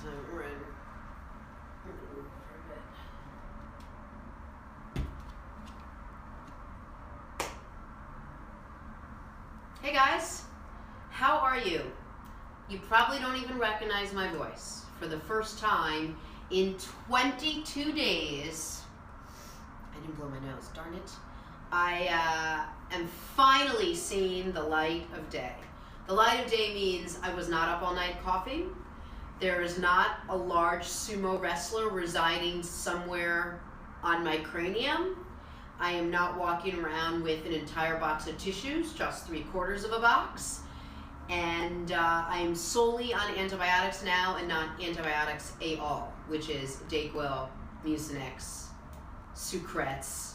So we're in. We're gonna move for a bit. Hey guys, how are you? You probably don't even recognize my voice. For the first time in 22 days, I didn't blow my nose, darn it. I am finally seeing the light of day. The light of day means I was not up all night coughing. There is not a large sumo wrestler residing somewhere on my cranium. I am not walking around with an entire box of tissues, just 3/4 of a box. And I am solely on antibiotics now and not antibiotics at all, which is Dayquil, Mucinex, Sucrets,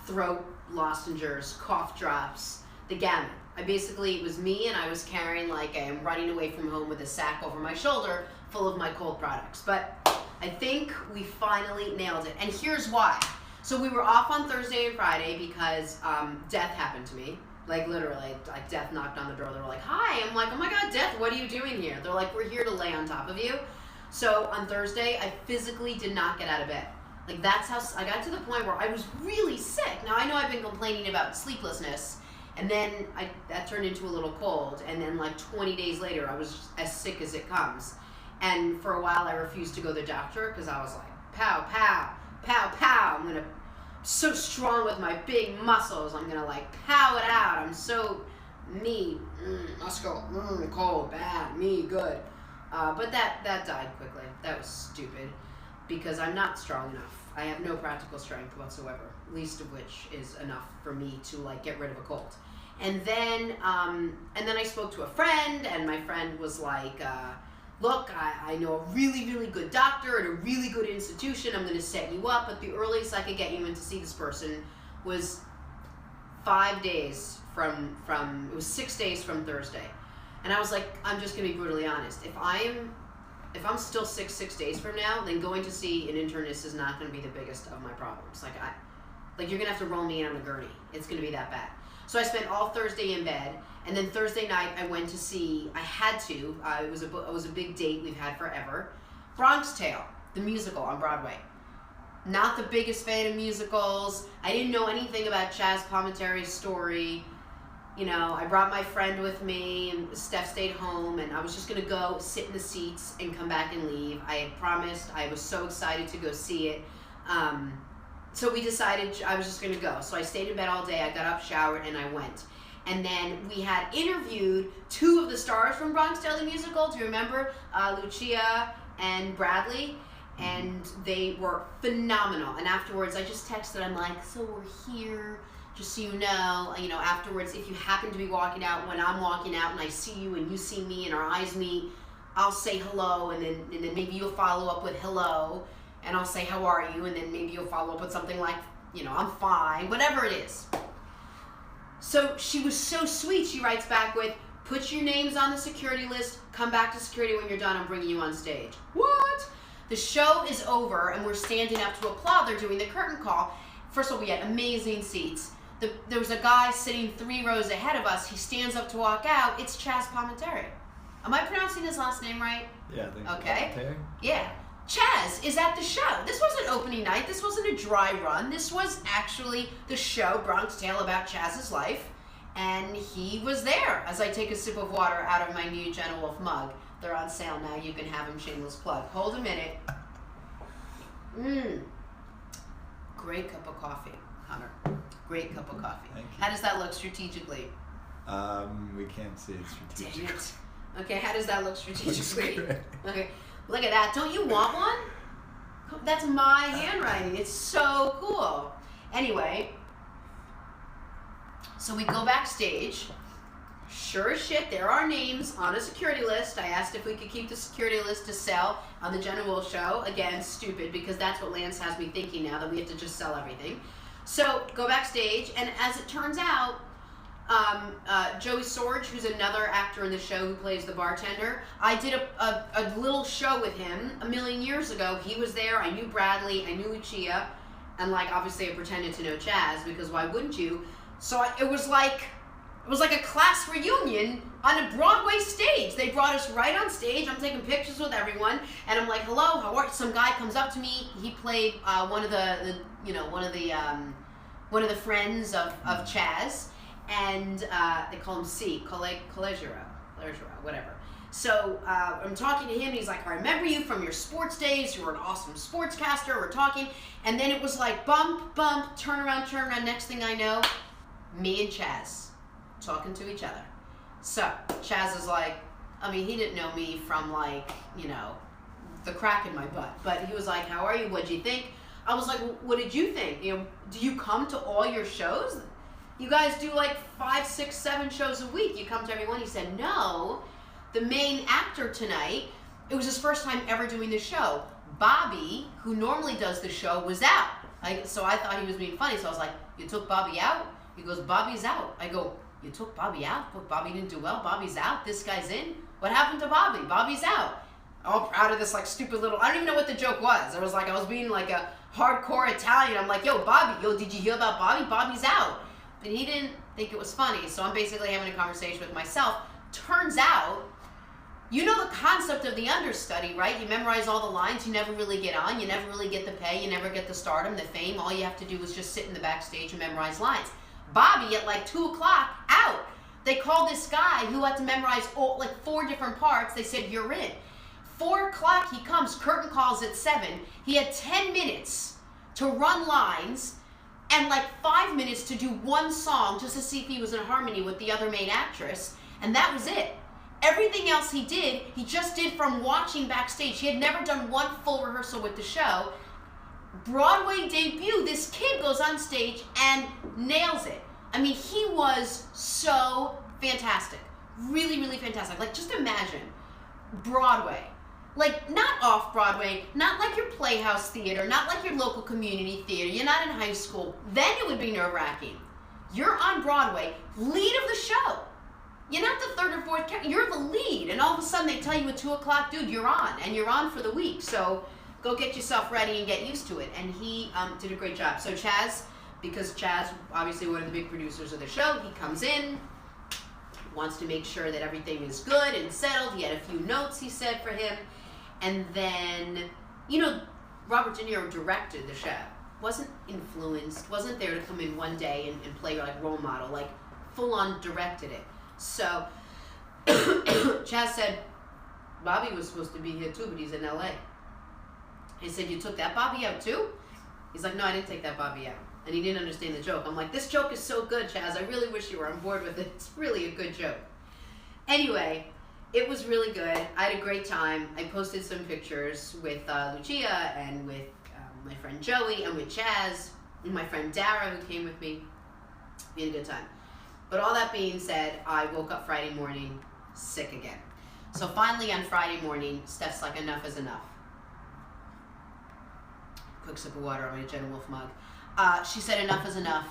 throat lozenges, cough drops, the gamut. It was me, and I was carrying like I am running away from home with a sack over my shoulder full of my cold products. But I think we finally nailed it. And here's why. So we were off on Thursday and Friday because death happened to me. Like literally, like death knocked on the door. They were like, "Hi." I'm like, "Oh my God, Death, what are you doing here?" They're like, "We're here to lay on top of you." So on Thursday, I physically did not get out of bed. Like that's how I got to the point where I was really sick. Now I know I've been complaining about sleeplessness, and then that turned into a little cold, and then like 20 days later, I was as sick as it comes. And for a while, I refused to go to the doctor because I was like, "Pow, pow, pow, pow." I'm so strong with my big muscles. I'm gonna like pow it out. I'm so me, muscle, cold, bad, me, good. But that died quickly. That was stupid because I'm not strong enough. I have no practical strength whatsoever, least of which is enough for me to like get rid of a cold. And then I spoke to a friend, and my friend was like, "Look, I know a really, really good doctor at a really good institution. I'm going to set you up, but the earliest I could get you in to see this person was 5 days from it was 6 days from Thursday." And I was like, I'm just going to be brutally honest. If I'm still sick 6 days from now, then going to see an internist is not going to be the biggest of my problems. Like you're going to have to roll me in on a gurney. It's going to be that bad. So I spent all Thursday in bed, and then Thursday night I went to see, it was a big date we've had forever, Bronx Tale, the musical on Broadway. Not the biggest fan of musicals. I didn't know anything about Chaz Palminteri's story. You know, I brought my friend with me, and Steph stayed home, and I was just going to go sit in the seats and come back and leave. I had promised. I was so excited to go see it. So we decided I was just going to go. So I stayed in bed all day. I got up, showered, and I went. And then we had interviewed 2 of the stars from Bronx Tale the musical. Do you remember? Lucia and Bradley. And they were phenomenal. And afterwards, I just texted. I'm like, "So we're here. Just so you know, afterwards, if you happen to be walking out when I'm walking out and I see you and you see me and our eyes meet, I'll say hello, and then maybe you'll follow up with hello, and I'll say, how are you? And then maybe you'll follow up with something like, I'm fine," whatever it is. So she was so sweet. She writes back with, "Put your names on the security list. Come back to security when you're done. I'm bringing you on stage." What? The show is over, and we're standing up to applaud. They're doing the curtain call. First of all, we had amazing seats. There was a guy sitting 3 rows ahead of us. He stands up to walk out. It's Chaz Palminteri. Am I pronouncing his last name right? Yeah, I think okay. Palminteri? Yeah. Chaz is at the show. This wasn't opening night. This wasn't a dry run. This was actually the show, Bronx Tale, about Chaz's life. And he was there as I take a sip of water out of my new Jenna Wolf mug. They're on sale now. You can have them, shameless plug. Hold a minute. Great cup of coffee, Hunter. Great cup of coffee. Thank you. How does that look strategically? We can't see it strategically. Dang it. Okay, how does that look strategically? Great. Okay, look at that. Don't you want one? That's my handwriting. It's so cool. Anyway, so we go backstage. Sure as shit, there are names on a security list. I asked if we could keep the security list to sell on the Jenna Wolf show. Again, stupid, because that's what Lance has me thinking now, that we have to just sell everything. So, go backstage, and as it turns out, Joey Sorge, who's another actor in the show who plays the bartender, I did a little show with him a million years ago. He was there. I knew Bradley. I knew Lucia. And, obviously I pretended to know Chaz, because why wouldn't you? So it was like It was like a class reunion on a Broadway stage. They brought us right on stage. I'm taking pictures with everyone, and I'm like, "Hello, how are you?" Some guy comes up to me. He played one of the friends of Chaz, and they call him C, Collegero, whatever. So I'm talking to him, and he's like, "I remember you from your sports days. You were an awesome sportscaster." We're talking, and then it was like bump, bump, turn around. Next thing I know, me and Chaz talking to each other. So Chaz is like, I mean, he didn't know me from like, the crack in my butt, but he was like, "How are you? What'd you think?" I was like, "What did you think? Do you come to all your shows? You guys do like 5, 6, 7 shows a week. You come to every one." He said, "No, the main actor tonight, it was his first time ever doing the show. Bobby, who normally does the show, was out." So I thought he was being funny. So I was like, "You took Bobby out?" He goes, "Bobby's out." I go, "You took Bobby out? But Bobby didn't do well. Bobby's out. This guy's in. What happened to Bobby? Bobby's out." All proud of this like stupid little, I don't even know what the joke was. It was like I was being like a hardcore Italian. I'm like, "Yo, Bobby, did you hear about Bobby? Bobby's out." But he didn't think it was funny. So I'm basically having a conversation with myself. Turns out, you know the concept of the understudy, right? You memorize all the lines, you never really get on, you never really get the pay, you never get the stardom, the fame. All you have to do is just sit in the backstage and memorize lines. Bobby at like 2 o'clock, out. They called this guy who had to memorize 4 different parts. They said, "You're in." 4 o'clock he comes, curtain calls at 7. He had 10 minutes to run lines and like 5 minutes to do one song just to see if he was in harmony with the other main actress. And that was it. Everything else he did, he just did from watching backstage. He had never done one full rehearsal with the show. Broadway debut, this kid goes on stage and nails it. I mean, he was so fantastic. Really, really fantastic. Like, just imagine Broadway. Like, not off-Broadway, not like your Playhouse theater, not like your local community theater. You're not in high school. Then it would be nerve-wracking. You're on Broadway, lead of the show. You're not the 3rd or 4th character. You're the lead. And all of a sudden they tell you at 2 o'clock, "Dude, you're on." And you're on for the week. So go get yourself ready and get used to it. And he did a great job. So Chaz, because Chaz, obviously one of the big producers of the show, he comes in, wants to make sure that everything is good and settled. He had a few notes he said for him. And then, Robert De Niro directed the show. Wasn't influenced, wasn't there to come in one day and play like role model, like full on directed it. So Chaz said, "Bobby was supposed to be here too, but he's in LA. He said, "You took that Bobby out too?" He's like, "No, I didn't take that Bobby out." And he didn't understand the joke. I'm like, "This joke is so good, Chaz. I really wish you were on board with it. It's really a good joke." Anyway, it was really good. I had a great time. I posted some pictures with Lucia and with my friend Joey and with Chaz and my friend Dara who came with me. We had a good time. But all that being said, I woke up Friday morning sick again. So finally on Friday morning, Steph's like, "Enough is enough." Quick sip of water on my Jenna Wolf mug. She said, "Enough is enough.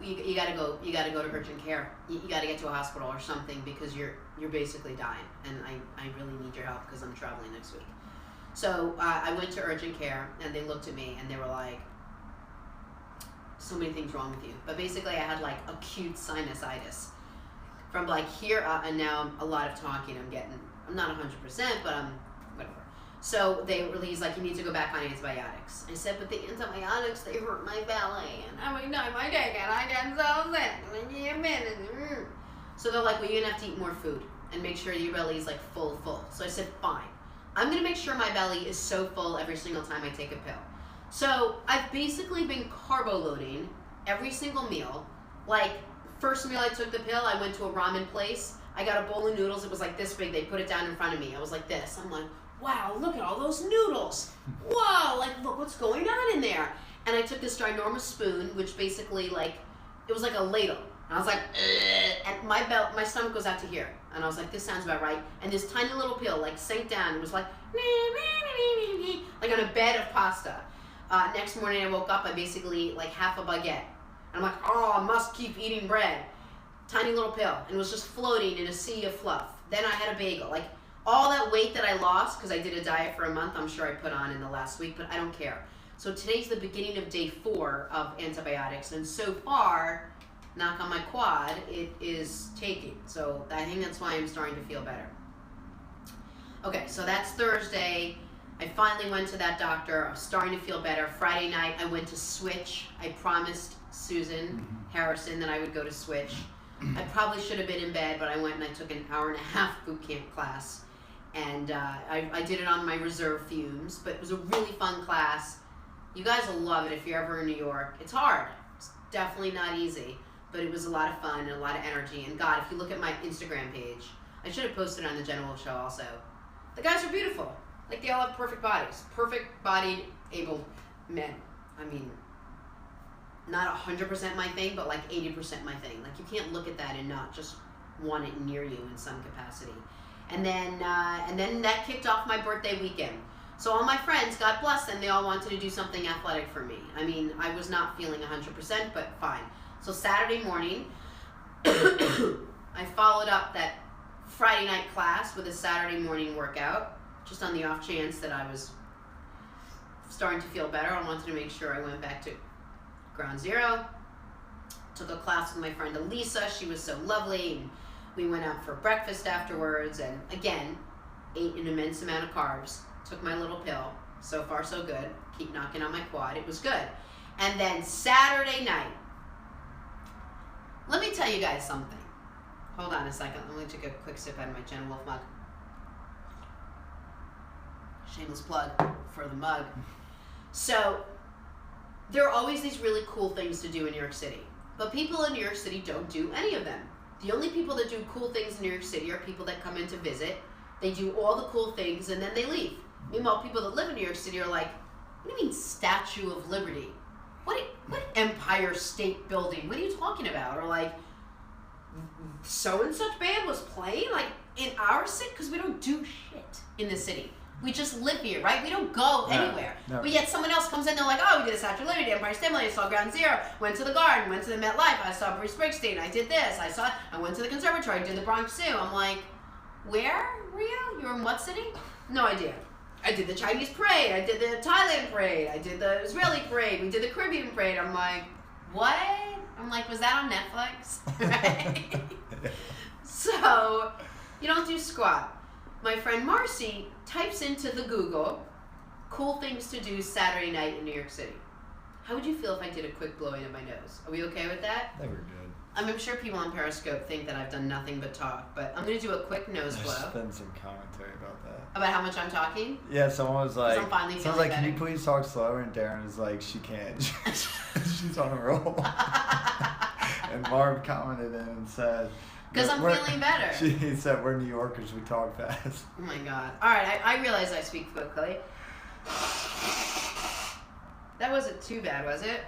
You gotta go. You gotta go to urgent care. You gotta get to a hospital or something because you're basically dying, and I really need your help because I'm traveling next week." So I went to urgent care, and they looked at me and they were like, "So many things wrong with you." But basically, I had like acute sinusitis from like here up, and now a lot of talking. I'm not 100%, but I'm whatever. So he's like, "You need to go back on antibiotics." I said, "But the antibiotics, they hurt my belly, and every time I take it, I get so sick." So they're like, "Well, you're gonna have to eat more food and make sure your belly is like full." So I said, "Fine. I'm gonna make sure my belly is so full every single time I take a pill." So I've basically been carbo loading every single meal. Like, first meal I took the pill, I went to a ramen place. I got a bowl of noodles. It was like this big. They put it down in front of me. I was like this. I'm like, "Wow, look at all those noodles. Whoa, like look what's going on in there." And I took this ginormous spoon, which basically it was like a ladle. And I was like, "Ugh," and my stomach goes out to here. And I was like, "This sounds about right." And this tiny little pill sank down. It was like on a bed of pasta. Next morning I woke up, I basically half a baguette. And I'm like, "Oh, I must keep eating bread." Tiny little pill. And it was just floating in a sea of fluff. Then I had a bagel. All that weight that I lost, because I did a diet for a month, I'm sure I put on in the last week, but I don't care. So today's the beginning of day 4 of antibiotics. And so far, knock on my quad, it is taking. So I think that's why I'm starting to feel better. Okay, so that's Thursday. I finally went to that doctor. I was starting to feel better. Friday night, I went to Switch. I promised Susan Harrison that I would go to Switch. I probably should have been in bed, but I went and I took an hour-and-a-half boot camp class. And I did it on my reserve fumes, but it was a really fun class. You guys will love it if you're ever in New York. It's hard. It's definitely not easy, but it was a lot of fun and a lot of energy. And God, if you look at my Instagram page, I should have posted it on the General Show also. The guys are beautiful. Like, they all have perfect bodies. Perfect-bodied, able men. I mean, not 100% my thing, but like 80% my thing. Like, you can't look at that and not just want it near you in some capacity. And then that kicked off my birthday weekend. So all my friends, God bless them, they all wanted to do something athletic for me. I mean, I was not feeling 100%, but fine. So Saturday morning, I followed up that Friday night class with a Saturday morning workout, just on the off chance that I was starting to feel better. I wanted to make sure I went back to ground zero. Took a class with my friend Elisa. She was so lovely. And we went out for breakfast afterwards, and again, ate an immense amount of carbs. Took my little pill. So far, so good. Keep knocking on my quad. It was good. And then Saturday night, let me tell you guys something. Hold on a second. Let me take a quick sip out of my Jenna Wolf mug. Shameless plug for the mug. So, there are always these really cool things to do in New York City. But people in New York City don't do any of them. The only people that do cool things in New York City are people that come in to visit. They do all the cool things and then they leave. Meanwhile, people that live in New York City are like, what do you mean Statue of Liberty? What Empire State Building? What are you talking about? Or like, so-and-such band was playing like in our city? Because we don't do shit in the city. We just live here, right? We don't go anywhere. No. But yet someone else comes in, they're like, oh, we did the Statue of Liberty, Empire State Building, I saw Ground Zero, went to the Garden, went to the MetLife, I saw Bruce Springsteen, I did this, I went to the Conservatory, I did the Bronx Zoo. I'm like, where, Ria? You were in what city? No idea. I did the Chinese parade, I did the Thailand parade, I did the Israeli parade, we did the Caribbean parade. I'm like, what? I'm like, was that on Netflix? Right? So, you don't do squat. My friend Marcy types into the Google, cool things to do Saturday night in New York City. How would you feel if I did a quick blowing of my nose? Are we okay with that? They were good. I'm sure people on Periscope think that I've done nothing but talk, but I'm going to do a quick nose blow. There's been some commentary about that. About how much I'm talking? Yeah, someone was like, someone's like, can you please talk slower? And Darren was like, she can't. She's on a roll. And Marv commented in and said, because I'm feeling better. He said, we're New Yorkers, we talk fast. Oh my God. All right, I realize I speak quickly. That wasn't too bad, was it?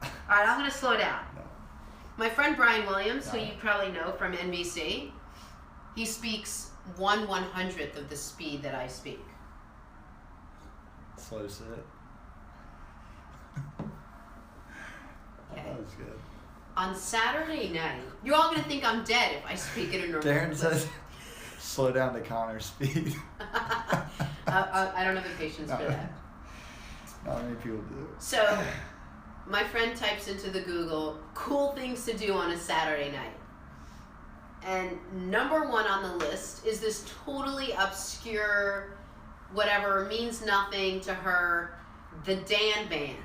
All right, I'm going to slow down. No. My friend Brian Williams, who you probably know from NBC, he speaks 1/100th of the speed that I speak. Slow sit. Okay. That was good. On Saturday night, you're all going to think I'm dead if I speak at a normal Darren pace. says, slow down to Connor's speed. I don't have the patience for that. Not many people do. So, my friend types into the Google, cool things to do on a Saturday night. And number one on the list is this totally obscure, whatever, means nothing to her, the Dan Band,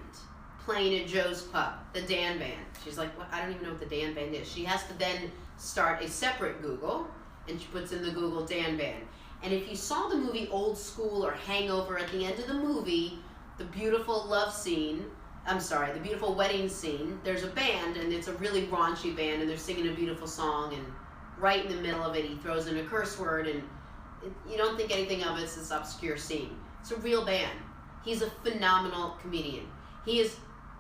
playing at Joe's Pub, the Dan Band. She's like, well, I don't even know what the Dan Band is. She has to then start a separate Google, and she puts in the Google Dan Band. And if you saw the movie Old School or Hangover, at the end of the movie, the beautiful the beautiful wedding scene, there's a band, and it's a really raunchy band, and they're singing a beautiful song, and right in the middle of it, he throws in a curse word, and you don't think anything of it. It's this obscure scene. It's a real band. He's a phenomenal comedian. He is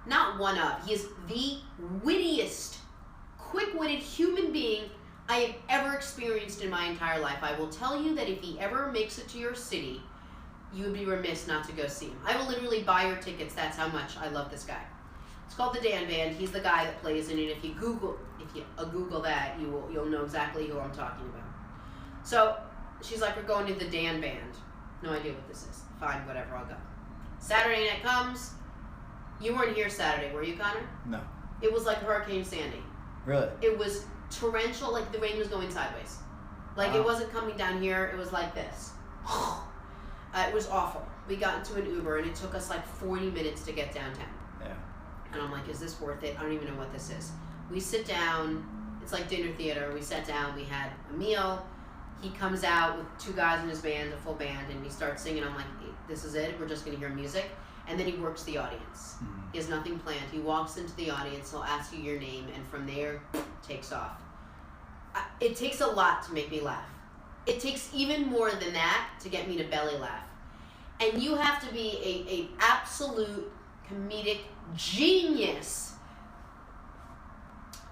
not one of, he is the wittiest, quick-witted human being I have ever experienced in my entire life. I will tell you that if he ever makes it to your city, you would be remiss not to go see him. I will literally buy your tickets. That's how much I love this guy. It's called the Dan Band. He's the guy that plays in it. If you Google that, you'll know exactly who I'm talking about. So she's like, we're going to the Dan Band. No idea what this is. Fine, whatever, I'll go. Saturday night comes. You weren't here Saturday, were you, Connor? No. It was like Hurricane Sandy. Really? It was torrential, like the rain was going sideways. Like it wasn't coming down here, it was like this. It was awful. We got into an Uber and it took us like 40 minutes to get downtown. Yeah. And I'm like, is this worth it? I don't even know what this is. We sit down, it's like dinner theater. We sat down, we had a meal. He comes out with 2 guys in his band, a full band, and he starts singing. I'm like, this is it? We're just going to hear music? And then he works the audience. Mm-hmm. He has nothing planned. He walks into the audience, he'll ask you your name, and from there, takes off. It takes a lot to make me laugh. It takes even more than that to get me to belly laugh. And you have to be a absolute comedic genius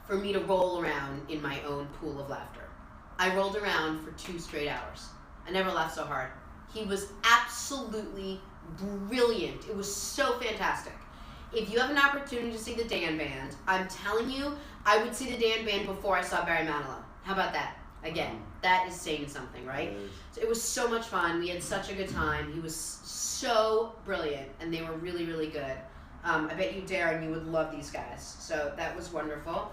for me to roll around in my own pool of laughter. I rolled around for 2 straight hours. I never laughed so hard. He was absolutely brilliant. It was so fantastic. If you have an opportunity to see the Dan Band, I'm telling you, I would see the Dan Band before I saw Barry Manilow. How about that? Again, that is saying something, right? So it was so much fun. We had such a good time. He was so brilliant, and they were really, really good. I bet you, Darren, you would love these guys. So that was wonderful.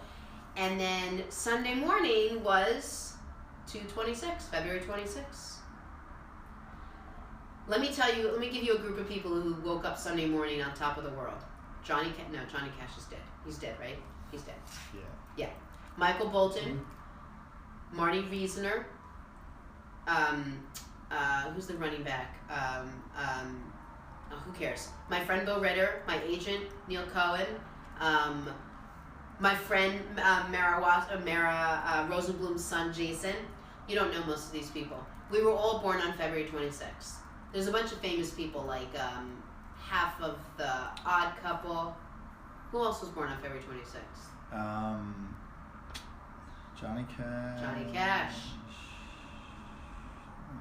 And then Sunday morning was 2/26, February 26th. Let me give you a group of people who woke up Sunday morning on top of the world. Johnny Cash is dead. He's dead, right? He's dead. Yeah. Yeah. Michael Bolton, Marty Reasoner, who's the running back? Who cares? My friend Bill Ritter, my agent Neil Cohen, my friend Mara Rosenblum's son Jason. You don't know most of these people. We were all born on February 26th. There's a bunch of famous people, like half of the Odd Couple. Who else was born on February 26th? Johnny Cash. Johnny Cash.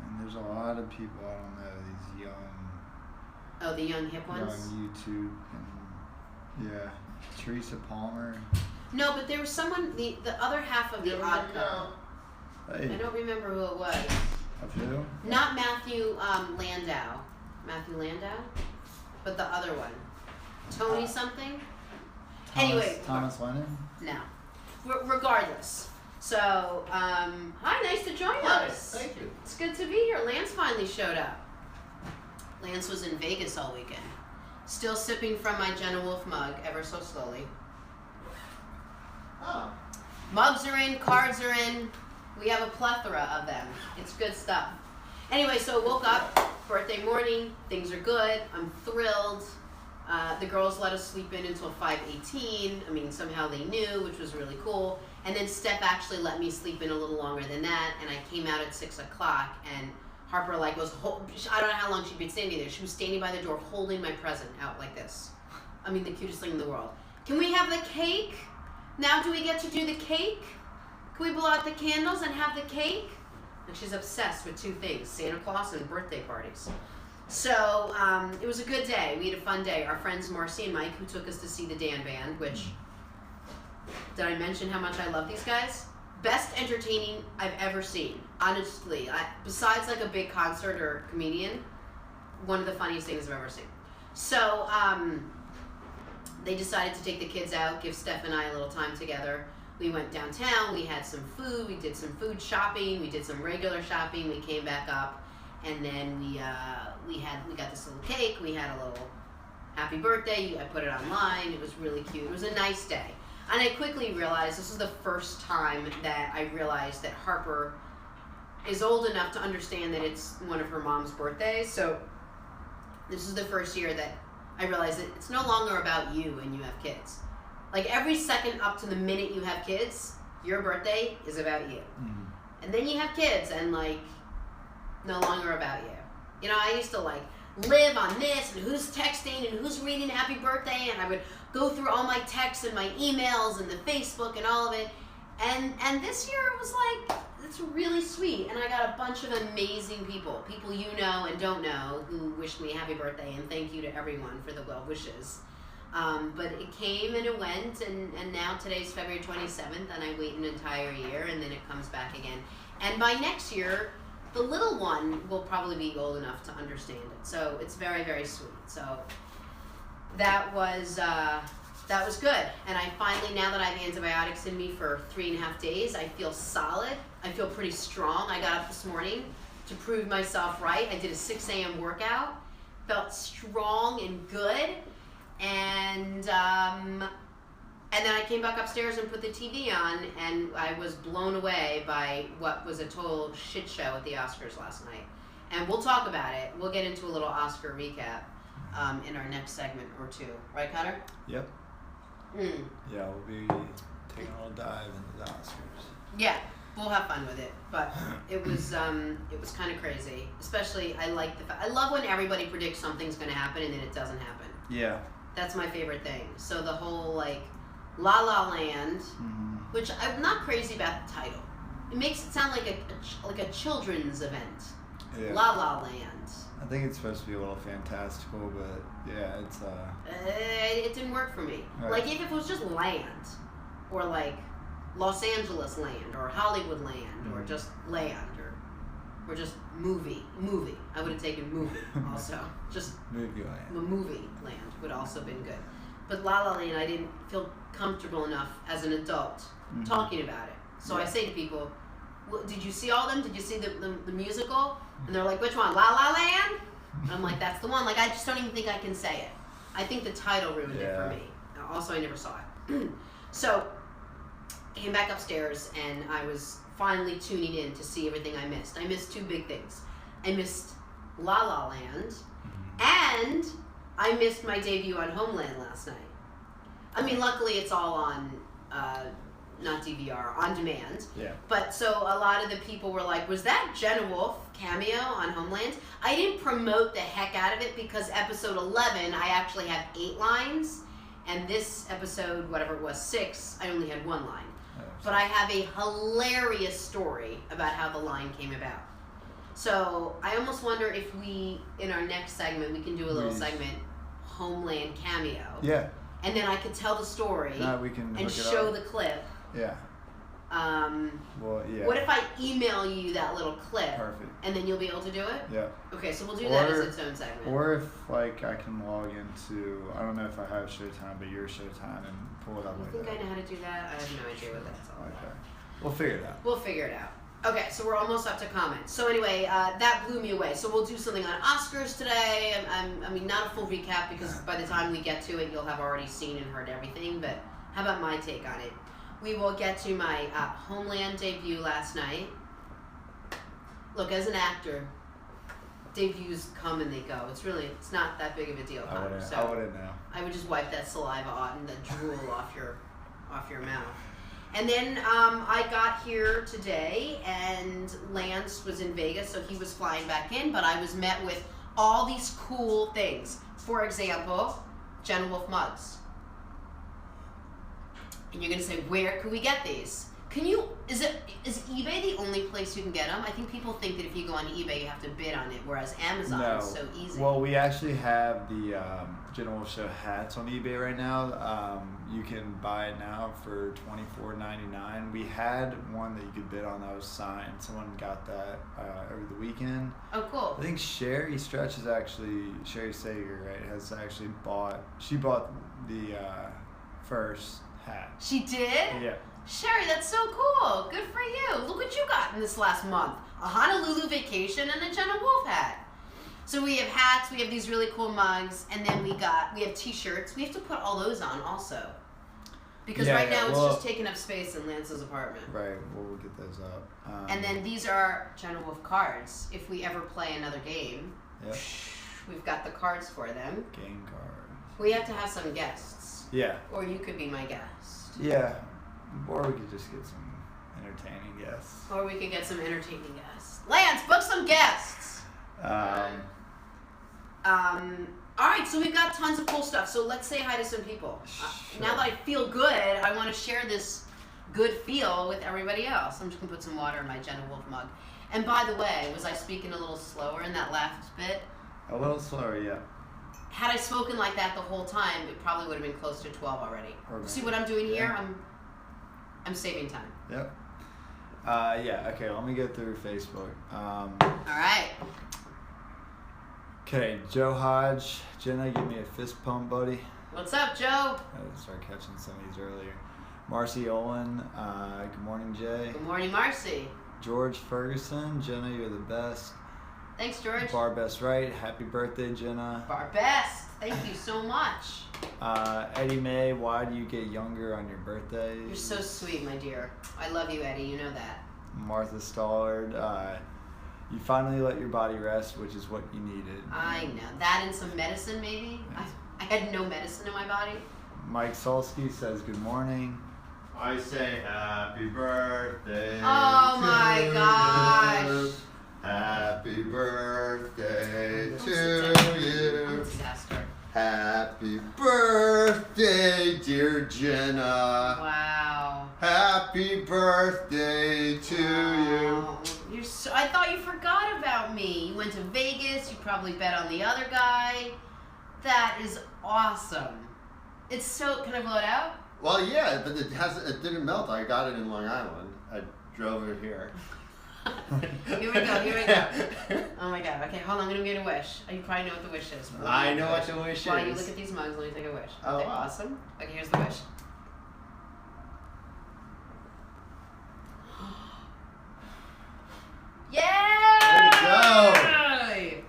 And there's a lot of people, I don't know, these young... Oh, the young hip ones? Young YouTube and... Yeah. Teresa Palmer. No, but there was someone, the other half of the Odd Couple. Hey. I don't remember who it was. Of who? Not Matthew Landau. Matthew Landau? But the other one. Tony something? Anyway. Thomas Lennon? No. Regardless. So, hi, nice to join us. Thank you. It's good to be here. Lance finally showed up. Lance was in Vegas all weekend. Still sipping from my Jenna Wolf mug, ever so slowly. Oh. Mugs are in, cards are in. We have a plethora of them. It's good stuff. Anyway, so woke up, birthday morning, things are good. I'm thrilled. The girls let us sleep in until 5:18. I mean, somehow they knew, which was really cool. And then Steph actually let me sleep in a little longer than that, and I came out at 6 o'clock, and Harper I don't know how long she'd been standing there. She was standing by the door holding my present out like this. I mean, the cutest thing in the world. Can we have the cake? Now do we get to do the cake? Can we blow out the candles and have the cake? And she's obsessed with 2 things, Santa Claus and birthday parties. So it was a good day. We had a fun day. Our friends Marcy and Mike, who took us to see the Dan Band, which, did I mention how much I love these guys? Best entertaining I've ever seen. Honestly, besides like a big concert or comedian, one of the funniest things I've ever seen. So they decided to take the kids out, give Steph and I a little time together. We went downtown, we had some food, we did some food shopping, we did some regular shopping, we came back up, and then we got this little cake, we had a little happy birthday, I put it online, it was really cute, it was a nice day. And I quickly realized, this was the first time that I realized that Harper is old enough to understand that it's one of her mom's birthdays, so this is the first year that I realized that it's no longer about you when you have kids. Like every second up to the minute you have kids, your birthday is about you. Mm-hmm. And then you have kids and like, no longer about you. You know, I used to like live on this and who's texting and who's reading happy birthday, and I would go through all my texts and my emails and the Facebook and all of it. And this year it was like, it's really sweet. And I got a bunch of amazing people you know and don't know, who wished me happy birthday, and thank you to everyone for the well wishes. But it came and it went, and now today's February 27th, and I wait an entire year, and then it comes back again. And by next year, the little one will probably be old enough to understand it. So it's very, very sweet. So that was that was good. And I finally, now that I have antibiotics in me for 3.5 days, I feel solid. I feel pretty strong. I got up this morning to prove myself right. I did a 6 a.m. workout, felt strong and good, and then I came back upstairs and put the TV on, and I was blown away by what was a total shit show at the Oscars last night. And we'll talk about it. We'll get into a little Oscar recap in our next segment or two. Right, Connor? Yep. Mm. Yeah, we'll be taking a little dive into the Oscars. Yeah, we'll have fun with it. But it was kind of crazy. Especially, I love when everybody predicts something's going to happen and then it doesn't happen. Yeah. That's my favorite thing. So the whole La La Land, which I'm not crazy about the title. It makes it sound like a children's event. Yeah. La La Land. I think it's supposed to be a little fantastical, but yeah, it's it didn't work for me. Right. Like if it was just land, or like Los Angeles land, or Hollywood land, or just land, or just movie. I would have taken movie also. Just movie land. Movie land would also been good. But La La Land, I didn't feel comfortable enough as an adult talking about it. So I say to people, did you see all of them? Did you see the musical? And they're like, which one? La La Land? And I'm like, that's the one. Like, I just don't even think I can say it. I think the title ruined it for me. Also, I never saw it. So, came back upstairs, and I was finally tuning in to see everything I missed. I missed 2 big things. I missed La La Land, and I missed my debut on Homeland last night. I mean, luckily it's all on, not DVR, on demand. Yeah. But so a lot of the people were like, was that Jenna Wolf cameo on Homeland? I didn't promote the heck out of it because episode 11, I actually have 8 lines. And this episode, whatever it was, 6, I only had 1 line. But I have a hilarious story about how the line came about. So I almost wonder if we, in our next segment, we can do a little segment, Homeland cameo. Yeah. And then I could tell the story We can and show the clip. Yeah. Well, yeah. What if I email you that little clip? Perfect. And then you'll be able to do it? Yeah. Okay, so we'll do that as its own segment. Or if I can log into, I don't know if I have Showtime, but your Showtime and pull it up You like think that. I know how to do that? I have no idea what that's all about. Okay. We'll figure it out. We'll figure it out. Okay, so we're almost up to comments. So anyway, that blew me away. So we'll do something on Oscars today. I mean, not a full recap because by the time we get to it, you'll have already seen and heard everything. But how about my take on it? We will get to my Homeland debut last night. Look, as an actor, debuts come and they go. It's not that big of a deal. I wouldn't know. I would just wipe that saliva out and the drool off your mouth. And then I got here today, and Lance was in Vegas, so he was flying back in, but I was met with all these cool things. For example, Jenna Wolf mugs. And you're going to say, where can we get these? Is eBay the only place you can get them? I think people think that if you go on eBay, you have to bid on it, whereas Amazon is so easy. Well, we actually have the Jenna Wolf Show hats on eBay right now. You can buy it now for $24.99. We had one that you could bid on that was signed. Someone got that over the weekend. Oh, cool. I think Sherry Stretch is actually, Sherry Sager, right, has actually bought the first hat. She did? Yeah. Sherry, that's so cool. Good for you. Look what you got in this last month. A Honolulu vacation and a Jenna Wolf hat. So we have hats, we have these really cool mugs, and then we have t-shirts. We have to put all those on also. Because now it's just taking up space in Lance's apartment. Right, we'll get those up. And then these are Jenna Wolf cards. If we ever play another game, we've got the cards for them. Game cards. We have to have some guests. Yeah. Or you could be my guest. Yeah. Or we could just get some entertaining guests. Or we could get some entertaining guests. Lance, book some guests. All right, so we've got tons of cool stuff. So let's say hi to some people. Sure. Now that I feel good, I want to share this good feel with everybody else. I'm just going to put some water in my Jenna Wolf mug. And by the way, was I speaking a little slower in that last bit? A little slower, yeah. Had I spoken like that the whole time, it probably would have been close to 12 already. See what I'm doing here? I'm saving time. Yep. Okay, let me go through Facebook. All right. Okay, Joe Hodge, Jenna, give me a fist pump, buddy. What's up, Joe? I had to start catching some of these earlier. Marcy Olin, good morning, Jay. Good morning, Marcy. George Ferguson, Jenna, you're the best. Thanks, George. Bar Best Right, happy birthday, Jenna. Bar Best. Thank you so much. Eddie May, why do you get younger on your birthday? You're so sweet, my dear. I love you, Eddie. You know that. Martha Stallard, you finally let your body rest, which is what you needed. I know. That and some medicine, maybe? I had no medicine in my body. Mike Solsky says good morning. I say happy birthday. Oh my gosh. You. Happy birthday I'm to you. a disaster. Happy birthday, dear Jenna. Wow. Happy birthday to Wow. You're so, I thought you forgot about me. You went to Vegas. You probably bet on the other guy. That is awesome. It's so. Can I blow it out? Well, yeah, but it didn't melt. I got it in Long Island. I drove it here. Here we go. Oh my god. Okay, hold on. I'm gonna get a wish. You probably know what the wish is. I know what the wish is. While you look at these mugs, let me take a wish. Oh, Okay, wow. awesome. Okay, here's the wish. Yeah! Way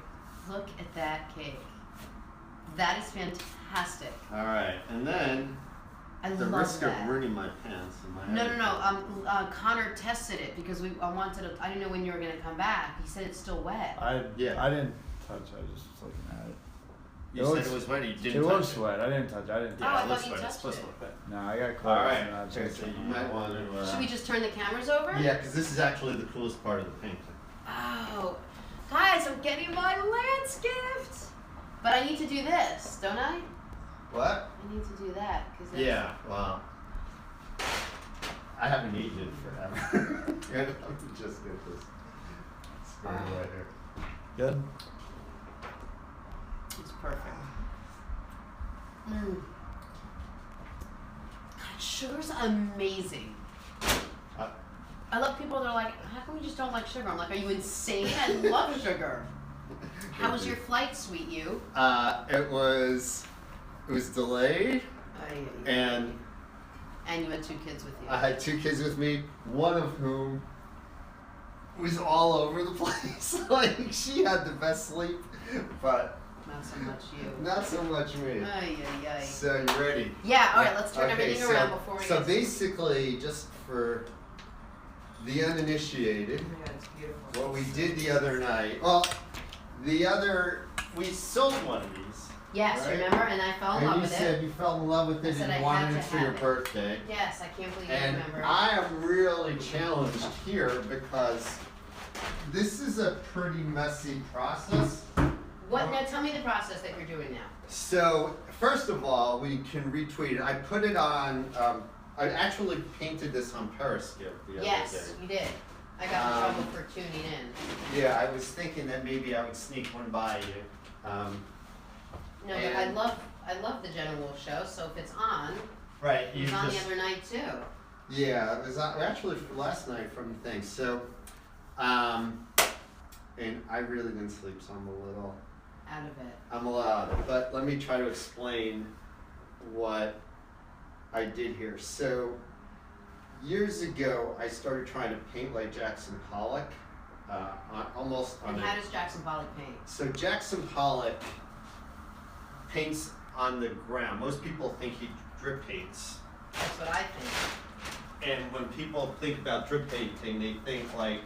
to Look at that cake. That is fantastic. All right, and then I the love risk that. of ruining my pants and my No. Connor tested it because I didn't know when you were gonna come back. He said it's still wet. I Yeah. didn't touch, I just was looking at it. You It said looks- it was wet. You It didn't was touch it. wet. I didn't touch it. I didn't. Oh, I it looks thought you wet. It's touched supposed to it. look wet. No, I got close. All right, and I okay, changed so it. you might want to. Should we just turn the cameras over? Yeah, because this is actually the coolest part of the painting. Oh, guys, I'm getting my Lance gift. But I need to do this, don't I? What? I need to do that because Yeah, well, I haven't eaten it forever. Let me just get this started right here. Good. it's perfect. God, sugar's amazing. Uh, I love people that are like, how come you just don't like sugar? I'm like, are you insane? I love sugar. How was your flight, sweet you? It was delayed, and And you had 2 kids with you. I had 2 kids with me, one of whom was all over the place. Like, she had the best sleep, but Not so much you. not so much me. Ay, ay, ay. So, you ready? Yeah, all right, let's turn Okay, everything so- around before we So get basically, just for the uninitiated, Oh my God, it's beautiful. what we did the other night, we sold one of these. Yes, Right. remember? And I fell in And love you with said it. you fell in love with I it said and I you wanted had it to for your have it. birthday. Yes, I can't believe you And remember. I am really challenged here because this is a pretty messy process. What? Now tell me the process that you're doing now. So, first of all, we can retweet it. I put it on, I actually painted this on Periscope the other Yes, day. you did. I got in trouble for tuning in. Yeah, I was thinking that maybe I would sneak one by you. No, but And- I love the Jenna Wolf show. So if it's on, Right, it was on the other night too. Yeah, it was actually last night from the thing. So, and I really didn't sleep, so I'm a little out of it. But let me try to explain what I did here. So, years ago, I started trying to paint like Jackson Pollock, almost on And a. how does Jackson Pollock paint? So Jackson Pollock paints on the ground. Most people think he drip paints. That's what I think. And when people think about drip painting, they think like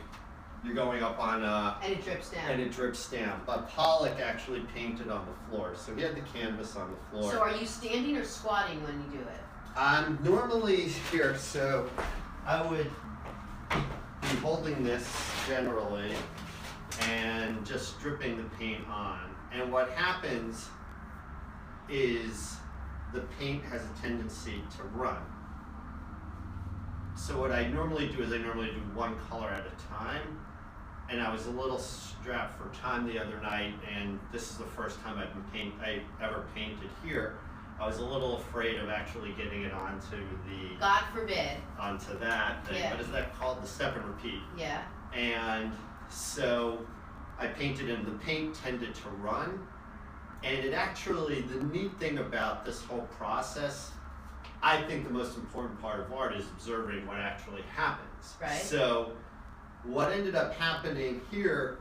you're going up on a And it drips down. and it drips down. But Pollock actually painted on the floor, so he had the canvas on the floor. So are you standing or squatting when you do it? I'm normally here, so I would be holding this generally and just dripping the paint on. And what happens is the paint has a tendency to run. So what I normally do is I normally do one color at a time. And I was a little strapped for time the other night, and this is the first time I ever painted here. I was a little afraid of actually getting it onto God forbid. that thing. Yeah. What is that called? The step and repeat. Yeah. And so I painted and the paint tended to run. And it actually, the neat thing about this whole process, I think the most important part of art is observing what actually happens. Right. So what ended up happening here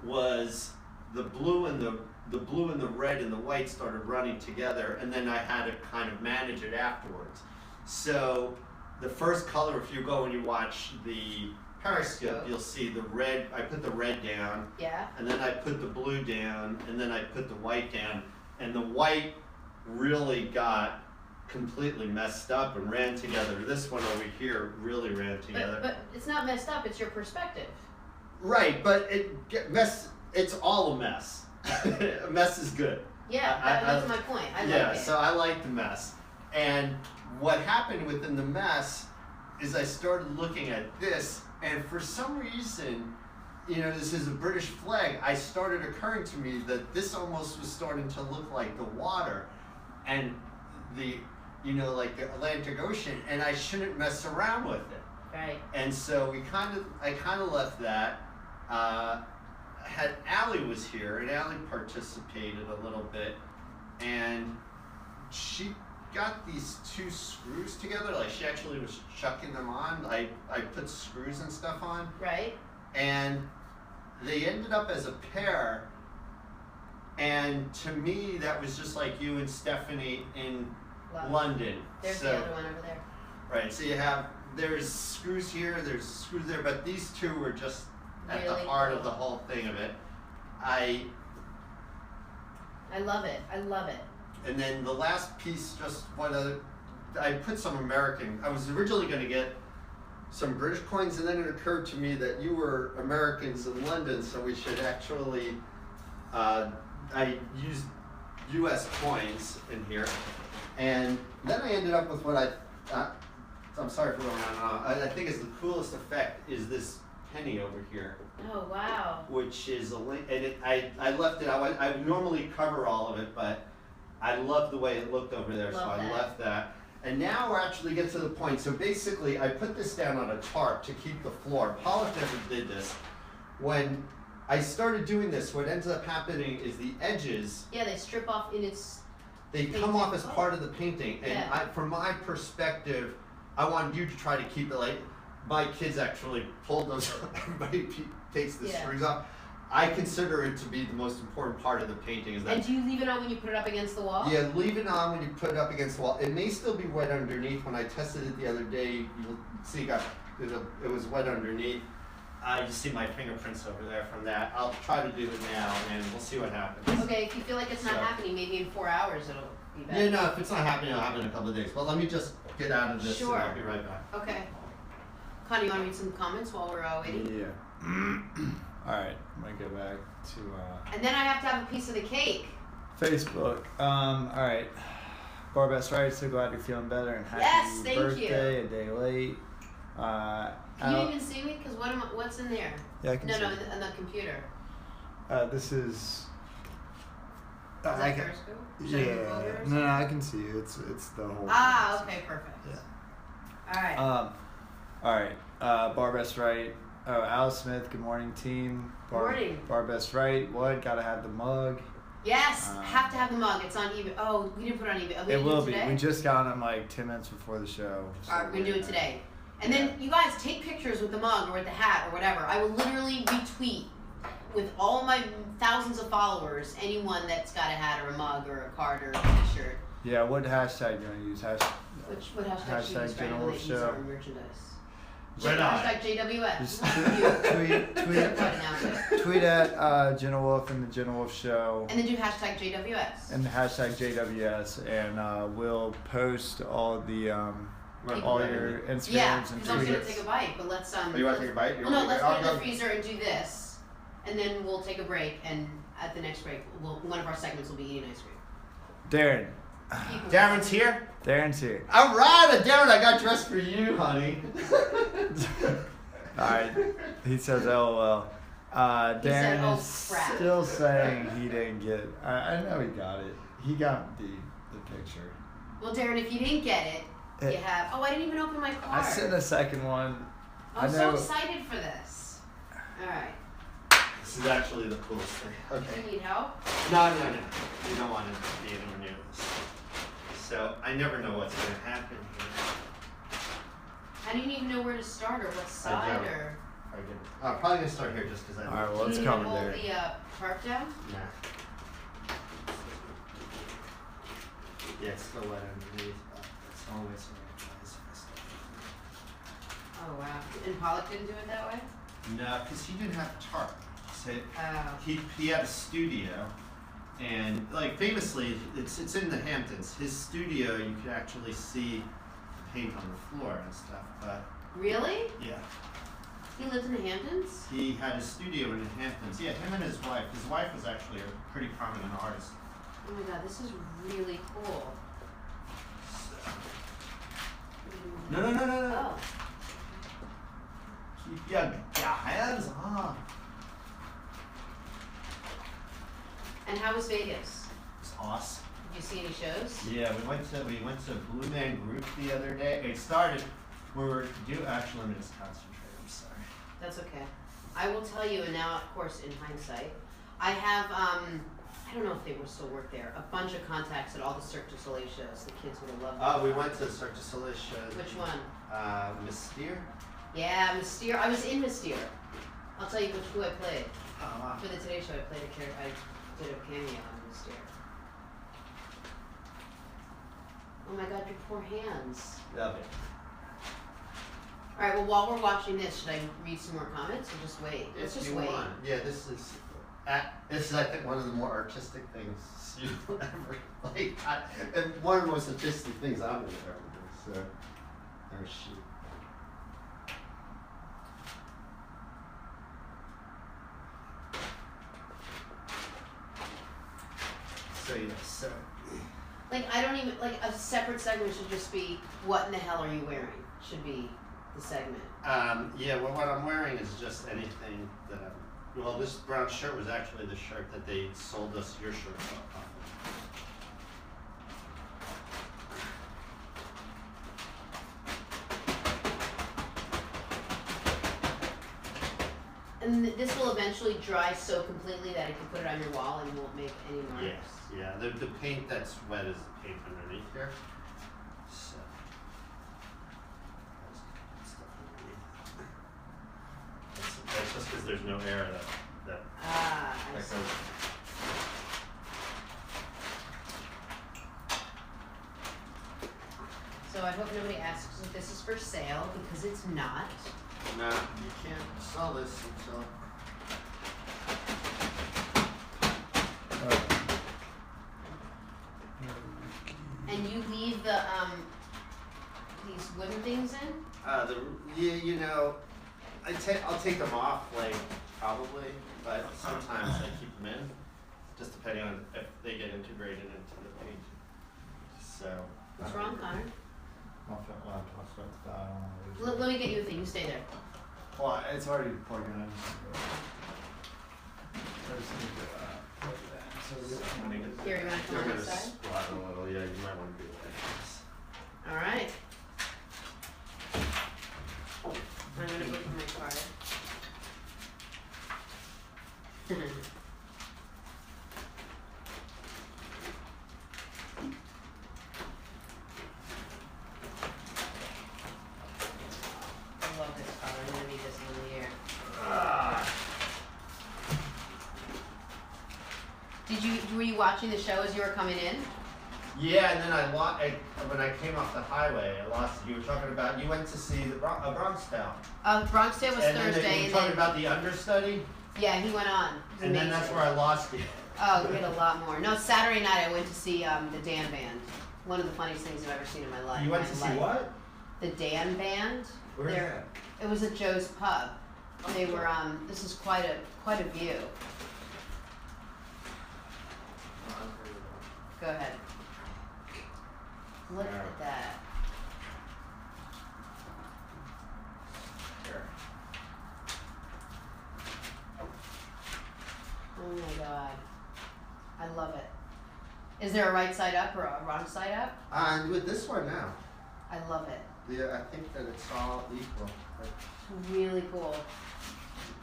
was the blue and the red and the white started running together, and then I had to kind of manage it afterwards. So the first color, if you go and you watch the Periscope, you'll see the red. I put the red down, Yeah. and then I put the blue down, and then I put the white down, and the white really got completely messed up and ran together. This one over here really ran together. But it's not messed up. It's your perspective. Right, but it's all a mess. A mess is good. Yeah, that's my point. I like it. So I like the mess. And what happened within the mess is I started looking at this, and for some reason, this is a British flag, I started occurring to me that this almost was starting to look like the water and the, like the Atlantic Ocean, and I shouldn't mess around with it. Right. And so I kind of left that. Had Allie was here, and Allie participated a little bit, and she got these two screws together. Like, she actually was chucking them on. I put screws and stuff on. Right. And they ended up as a pair. And to me, that was just like you and Stephanie in London. There's the other one over there. Right. So there's screws here, there's screws there, but these two were just at the Really heart cool. of the whole thing of it. I love it. I love it. And then the last piece, I put some American. I was originally going to get some British coins, and then it occurred to me that you were Americans in London, so we should actually. I used U.S. coins in here, and then I ended up with what I'm sorry for going on. I think is the coolest effect is this penny over here. Oh wow! Which is a link, and I left it. I would normally cover all of it, but I love the way it looked over there, so I left that. And now we're actually get to the point. So basically, I put this down on a tarp to keep the floor. Polish never did this. When I started doing this, what ends up happening is the edges. Yeah, they strip off in its. They come off as part of the painting, and Yeah. from my perspective, I wanted you to try to keep it like. My kids actually pulled those. Everybody takes the strings off. I consider it to be the most important part of the painting. Is that? And do you leave it on when you put it up against the wall? Yeah, leave it on when you put it up against the wall. It may still be wet underneath. When I tested it the other day, you'll see it was wet underneath. You see my fingerprints over there from that. I'll try to do it now, and we'll see what happens. Okay, if you feel like it's not happening, maybe in 4 hours it'll be better. Yeah, no, if it's not happening, it'll happen in a couple of days. But let me just get out of this, Sure. and I'll be right back. Okay. Connie, you want to read some comments while we're waiting? Yeah. All right, I'm gonna go back to And then I have to have a piece of the cake. Facebook. All right. Barbest Right, so glad you're feeling better and happy Yes, thank birthday you. a day late. Can you even see me? Because what's in there? Yeah, I can see. No, on the computer. This is. Is that Periscope? Show your Yeah. photos? No, I can see you. It's the whole. Ah, thing. okay, perfect. Yeah. All right. All right. Barbest Right. Oh, Alice Smith. Good morning, team. Morning. Barbest Right. What? Gotta have the mug. Yes, have to have the mug. It's on eBay. Oh, we didn't put it on eBay. Oh, we It didn't will do be. it today? We just got them like 10 minutes before the show. All right, we're gonna do it today. And then you guys take pictures with the mug or with the hat or whatever. I will literally retweet with all my thousands of followers anyone that's got a hat or a mug or a card or a t-shirt. Yeah, what hashtag do you want to use? What hashtag should we use for anyone that uses Show. our merchandise? Right on. Hashtag JWS. Just tweet. tweet at Jenna Wolf and the Jenna Wolf Show. And then do hashtag JWS. And hashtag JWS, and we'll post all the all your Instagrams Yeah, and because I was gonna tweets. take a bite, but let's Oh, you want to take a bite? Well, no, let's go to the freezer and do this, and then we'll take a break. And at the next break, one of our segments will be eating ice cream. Darren. Darren's here. Darren's here. All right, Darren, I got dressed for you, honey. All right. He says, "LOL." He said, Darren "Oh, is crap." still saying he didn't get. I know he got it. He got the picture. Well, Darren, if you didn't get it, you have. Oh, I didn't even open my card. I sent a second one. I'm I so know. excited for this. All right. This is actually the coolest thing. Do Okay. you need help? No. You don't want to be anywhere near this. So I never know what's going to happen here. I don't even know where to start or what side don't. or. I'm probably going to start here just because I All right, well, Do let's you need to cover hold there. the tarp down? Nah. Yeah, it's still wet underneath, but it's always the way it tries my stuff. Oh wow. And Pollock didn't do it that way? No, because he didn't have a tarp. So Oh. he had a studio, and like famously, it's in the Hamptons. His studio, you could actually see the paint on the floor and stuff. But Really? yeah, He lived in the Hamptons? he had a studio in the Hamptons. Yeah, him and his wife. His wife was actually a pretty prominent artist. Oh my god, this is really cool. So. No. Oh. Keep your hands on. And how was Vegas? It's awesome. Did you see any shows? Yeah, we went to Blue Man Group the other day. It started. Actually, let me just concentrate. I'm sorry. That's okay. I will tell you, and now, of course, in hindsight, I have, I don't know if they will still work there, a bunch of contacts at all the Cirque du Soleil shows. The kids would have loved them. We went to Cirque du Soleil show. Which one? Mystere. Yeah, Mystere. I was in Mystere. I'll tell you who I played. Oh wow. For the Today Show, I played a character. I did a cameo on Mystere. Oh my god, your poor hands. Love it. All right. Well, while we're watching this, should I read some more comments or just wait? Let's If just you wait. want. Yeah, this is I think one of the more artistic things you ever like, and one of the most artistic things I'm gonna ever do. So, oh shoot. So yeah, so Like, I don't even, like, a separate segment should just be, what in the hell are you wearing? Should be the segment. yeah, well, what I'm wearing is just anything that I'm. Well, this brown shirt was actually the shirt that they sold us your shirt on. And this will eventually dry so completely that you can put it on your wall and you won't make any marks. Yes, yeah. The paint that's wet is the paint underneath here. So that's underneath. That's just because there's no air that Ah, I that see. goes. So I hope nobody asks if this is for sale, because it's not. No, you can't sell this until. And you leave the, these wooden things in? You know, I'll take them off, like, probably, but sometimes I keep them in, just depending on if they get integrated into the paint. So. What's wrong, Connor? I Let me get you a thing, you stay there. Well, it's already plugged in. I just need to plug it in. So Here, you wanna come They're on gonna this side? squat a little, yeah, you might wanna do like this. Alright. I'm gonna go for my card. I love this color. I'm gonna need this in the year. Were you watching the show as you were coming in? Yeah, and then when I came off the highway, I lost it. You were talking about, you went to see the Bronx Tale. Bronx Day was And Thursday, then you and were talking then about the understudy, yeah, he went on. It was and then that's amazing. where I lost you. Oh, we had a lot more. No, Saturday night I went to see the Dan Band. One of the funniest things I've ever seen in my life. You went to see what? The Dan Band. Where's They're- It was at Joe's Pub. They were. This is quite a view. Go ahead. Look at that. Here. Oh my god. I love it. Is there a right side up or a wrong side up? And with this one now. I love it. Yeah, I think that it's all equal. Really cool.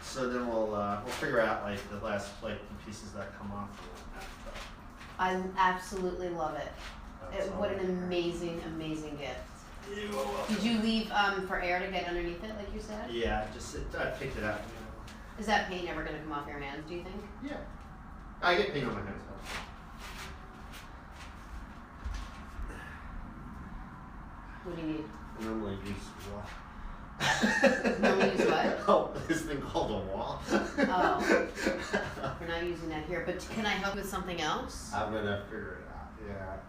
So then we'll figure out like the last like the pieces that come off. I absolutely love it. What an all. amazing, amazing gift. You are welcome. Did you leave for air to get underneath it, like you said? Yeah, I picked it out. Is that paint ever going to come off your hands, do you think? Yeah. I get paint on my hands. What do you need? I normally use wall. Normally use what? Oh, this thing called a wall. Oh. We're not using that here, but can I help with something else? I'm gonna figure it out.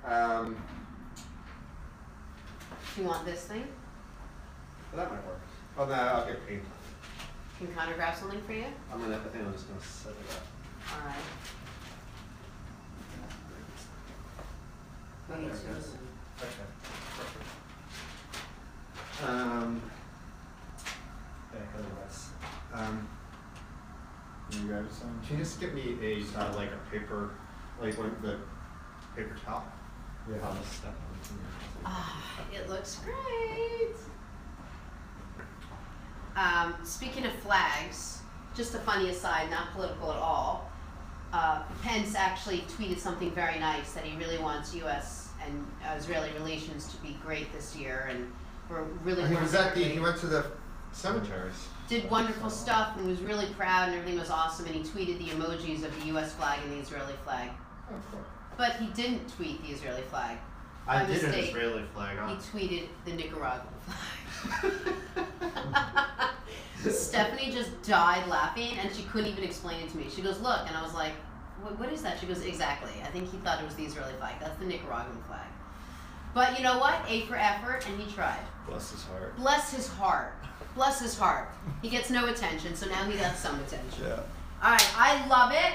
Yeah. Do you want this thing? That might work. Oh no, I'll get paint. Can Connor grab something for you? I think I'm just gonna set it up. Alright. There it goes. Okay. Perfect. Yeah, otherwise. Can you grab some? Can you just get me a like a paper, like one the paper towel? Yeah. I'll just step on it. Ah, it looks great. Speaking of flags, just a funny aside, not political at all. Pence actually tweeted something very nice that he really wants U.S. and Israeli relations to be great this year, and we're really. He was he went to the cemeteries. Did wonderful stuff and was really proud, and everything was awesome. And he tweeted the emojis of the U.S. flag and the Israeli flag. Oh, cool. But he didn't tweet the Israeli flag. I By did an mistake, Israeli flag He on. tweeted the Nicaraguan flag. Stephanie just died laughing, and she couldn't even explain it to me. She goes, "Look," and I was like, "What is that?" She goes, "Exactly. I think he thought it was the Israeli flag. That's the Nicaraguan flag." But you know what? A for effort, and he tried. Bless his heart. Bless his heart. Bless his heart. He gets no attention, so now he got some attention. Yeah. All right, I love it.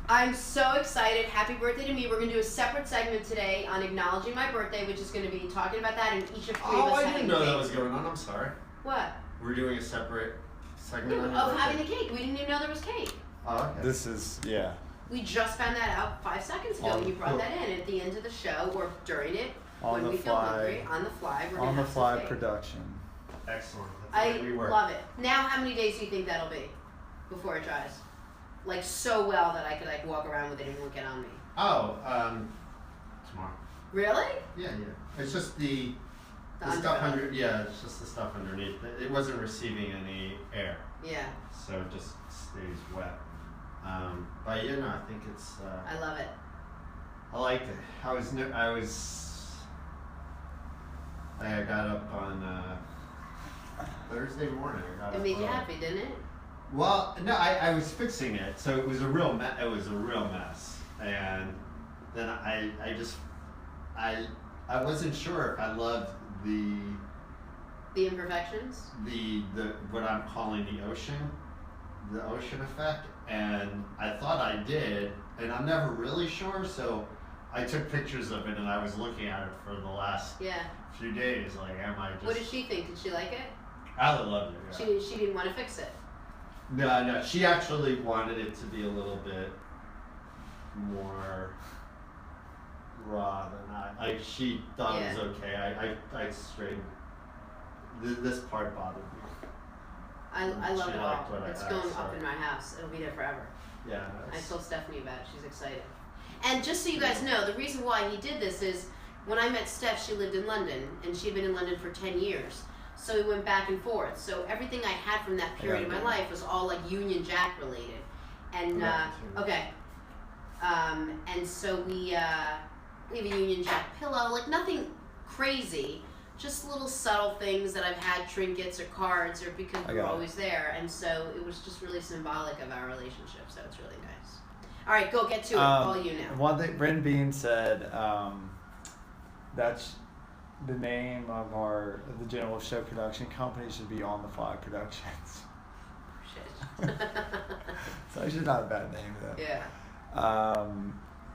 I'm so excited. Happy birthday to me. We're going to do a separate segment today on acknowledging my birthday, which is going to be talking about that, and each of three of Oh, us I having didn't know a that cake. was going on. I'm sorry. What? We're doing a separate segment on your Of birthday? having a cake. We didn't even know there was cake. Oh, okay. This is, yeah. We just found that out 5 seconds ago when you brought that in at the end of the show or during it. On when the we feel fly. hungry, on the fly, we're On gonna the have some fly cake. production. Excellent. That's I the way we work. love it. Now, how many days do you think that'll be before it dries? Like so well that I could like walk around with it and it won't get on me. Oh, tomorrow. Really? Yeah. It's just the stuff under. Yeah, it's just the stuff underneath. It wasn't receiving any air, Yeah, so it just stays wet. But you know, I think it's. I love it. I liked it. I got up on Thursday morning. I got It up made you early. happy, didn't it? Well, no, I was fixing it, so it was a real mess, and then I wasn't sure if I loved The imperfections. the what I'm calling the ocean effect, and I thought I did, and I'm never really sure, so I took pictures of it and I was looking at it for the last Yeah. few days, like, am I just? What did she think? Did she like it? Allie loved it. Yeah. She didn't want to fix it. No, she actually wanted it to be a little bit more raw than I. Like, she thought it was okay. I straightened. This part bothered me. I love She it liked all. what I It's had, going so- up in my house. It'll be there forever. Yeah. I told Stephanie about it. She's excited. And just so you guys know, the reason why he did this is when I met Steph, she lived in London, and she'd been in London for 10 years. So we went back and forth. So everything I had from that period of my life was all like Union Jack related. And okay. And so we have a Union Jack pillow, like nothing crazy, just little subtle things that I've had, trinkets or cards, or because we were always there. And so it was just really symbolic of our relationship. So it's really nice. All right, go get to it. All you now. One thing, Bryn Bean said, that's the name of the General Show production company should be On the Fly Productions. Shit. It's actually not a bad name though. Yeah.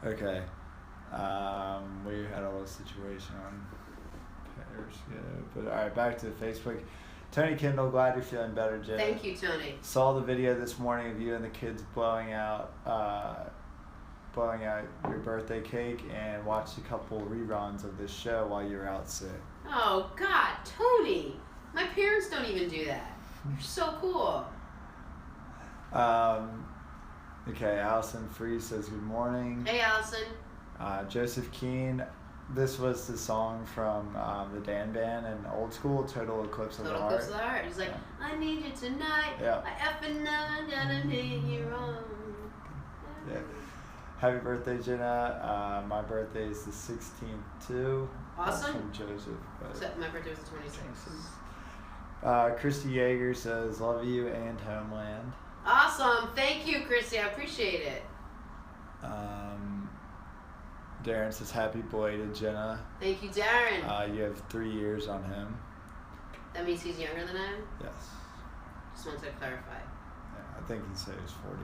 Okay. We had a little situation on Periscope, but all right, back to Facebook. Tony Kendall, glad you're feeling better, Jay. Thank you, Tony. Saw the video this morning of you and the kids blowing out your birthday cake, and watched a couple reruns of this show while you were out sick. Oh, God, Tony. My parents don't even do that. You're so cool. Okay, Allison Free says good morning. Hey, Allison. Joseph Keene, this was the song from the Dan Band and Old School, Total Eclipse of the Total Heart. Eclipse of the Heart. He's like, Yeah. I need you tonight. Yeah. I effing know I'm gonna need you wrong. Yeah. Happy birthday, Jenna. My birthday is the 16th too. That's Awesome. from Joseph. But Except my birthday was the 26th. Christy Yeager says, love you and Homeland. Awesome. Thank you, Christy. I appreciate it. Darren says, happy belated, Jenna. Thank you, Darren. You have 3 years on him. That means he's younger than I am? Yes. Just wanted to clarify. Yeah, I think he said he's 40.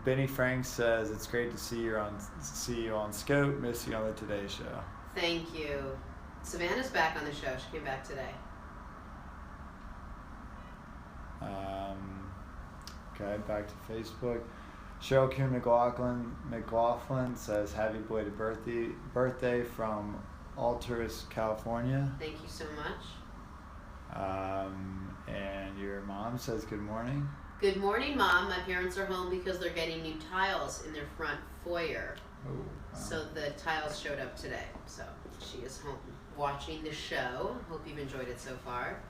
Benny Frank says, it's great to see you on Scope. Miss you on the Today Show. Thank you. Savannah's back on the show. She came back today. Okay, back to Facebook. Cheryl Q. McLaughlin says, happy belated birthday from Alturas, California. Thank you so much. And your mom says good morning. Good morning, Mom. My parents are home because they're getting new tiles in their front foyer. Oh, wow. So the tiles showed up today. So she is home watching the show. Hope you've enjoyed it so far.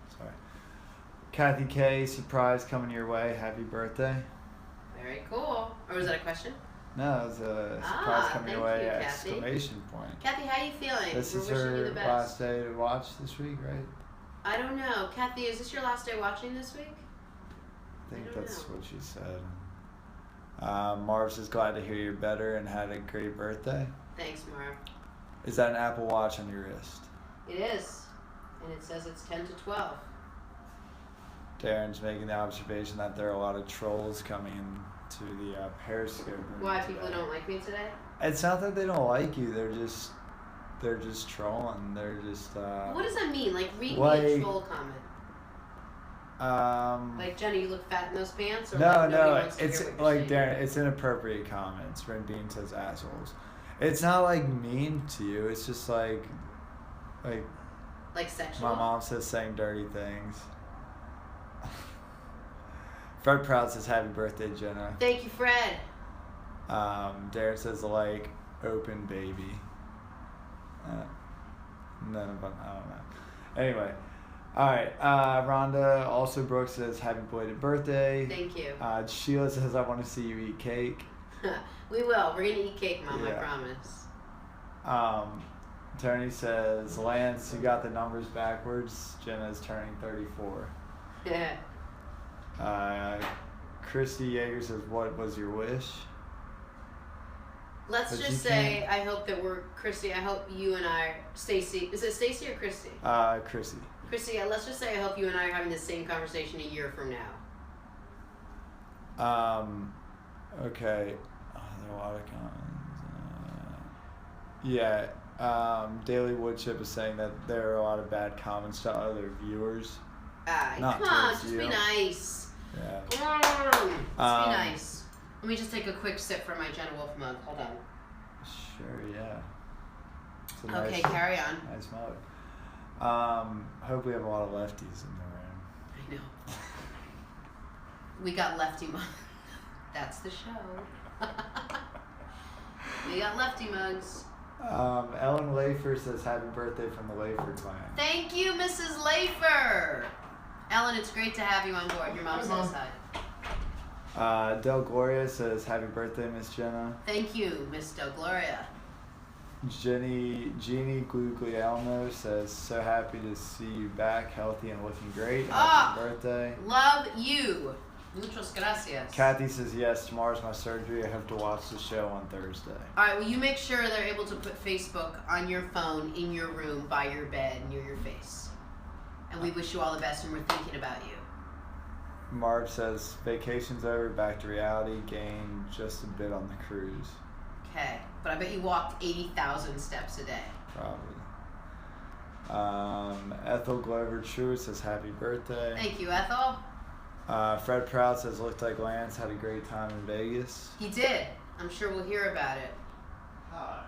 Sorry. Kathy K, surprise coming your way. Happy birthday. Very cool. Or was that a question? No, it was a surprise coming your thank way! you, Kathy. Exclamation point. Kathy, how you feeling? This We're is wishing you her the best. last day to watch this week, right? I don't know. Kathy, is this your last day watching this week? I think I don't that's know. what she said. Marv says, glad to hear you're better and had a great birthday. Thanks, Marv. Is that an Apple Watch on your wrist? It is. And it says it's 10 to 12. Darren's making the observation that there are a lot of trolls coming into the Periscope room Why today. people don't like me today? It's not that they don't like you. They're just trolling. They're just. What does that mean? Like, read me a like, troll comment. Like, Jenny, you look fat in those pants? Or No, like, nobody no. wants to It's hear what you're like saying? Darren. It's inappropriate comments when Bean says assholes. It's not like mean to you. It's just like Like sexual? my mom says saying dirty things. Fred Proud says happy birthday, Jenna. Thank you, Fred. Darren says like open baby. None of them. I don't know. Anyway, all right. Rhonda also Brooks says happy belated birthday. Thank you. Sheila says I want to see you eat cake. We will. We're going to eat cake, Mom, I Yeah. promise. Tony says, Lance, you got the numbers backwards. Jenna's turning 34. Christy Yeager says, what was your wish? Let's But you just say, I hope that we're, Christy, I hope you and I, Stacy, is it Stacy or Christy? Chrissy. Christy, let's just say I hope you and I are having the same conversation a year from now. Okay. There are a lot of comments. Daily Woodchip is saying that there are a lot of bad comments to other viewers. Not Come on, towards just you. be nice. Yeah. Just be nice. Let me just take a quick sip from my Jenna Wolf mug. Hold on. Sure, yeah. It's a Okay, nice, carry on. nice mug. Hope we have a lot of lefties in the room. I know. We got lefty mug. That's the show. We got lefty mugs. Ellen Lafer says happy birthday from the Lafer clan. Thank you, Mrs. Lafer. Ellen, it's great to have you on board. Your mom says hi. Del Gloria says happy birthday, Miss Jenna. Thank you, Miss Del Gloria. Jeannie Guglielmo says so happy to see you back, healthy and looking great. Happy birthday. Love you. Muchas gracias. Kathy says yes, tomorrow's my surgery. I hope to watch the show on Thursday. All right, well, you make sure they're able to put Facebook on your phone, in your room, by your bed, near your face. And we wish you all the best, and we're thinking about you. Marv says vacation's over, back to reality, gained just a bit on the cruise. Okay, but I bet you walked 80,000 steps a day. Probably. Ethel Glover True says happy birthday. Thank you, Ethel. Fred Proud says looked like Lance had a great time in Vegas. He did. I'm sure we'll hear about it. Hi.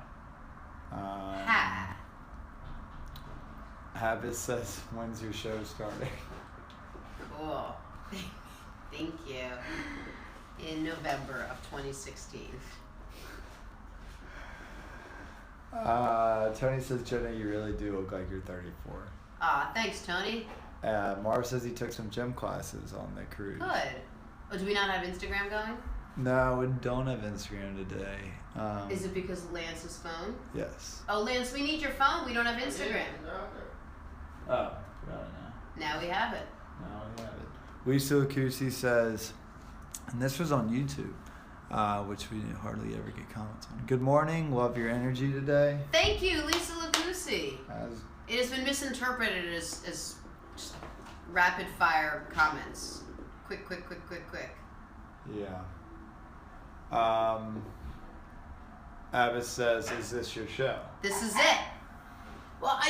Ha. Habit says, when's your show starting? Cool. Thank you. In November of 2016. Tony says, Jenna, you really do look like you're 34. Thanks, Tony. Marv says he took some gym classes on the cruise. Good. Oh, do we not have Instagram going? No, we don't have Instagram today. Is it because of Lance's phone? Yes. Oh, Lance, we need your phone. We don't have Instagram. Oh, forgot it now. Now we have it. Now we have it. Lisa Lacusi says, and this was on YouTube, which we hardly ever get comments on. Good morning. Love your energy today. Thank you, Lisa Lacusi. It has been misinterpreted as just rapid fire comments. Quick. Yeah. Abbott says, is this your show? This is it. Well,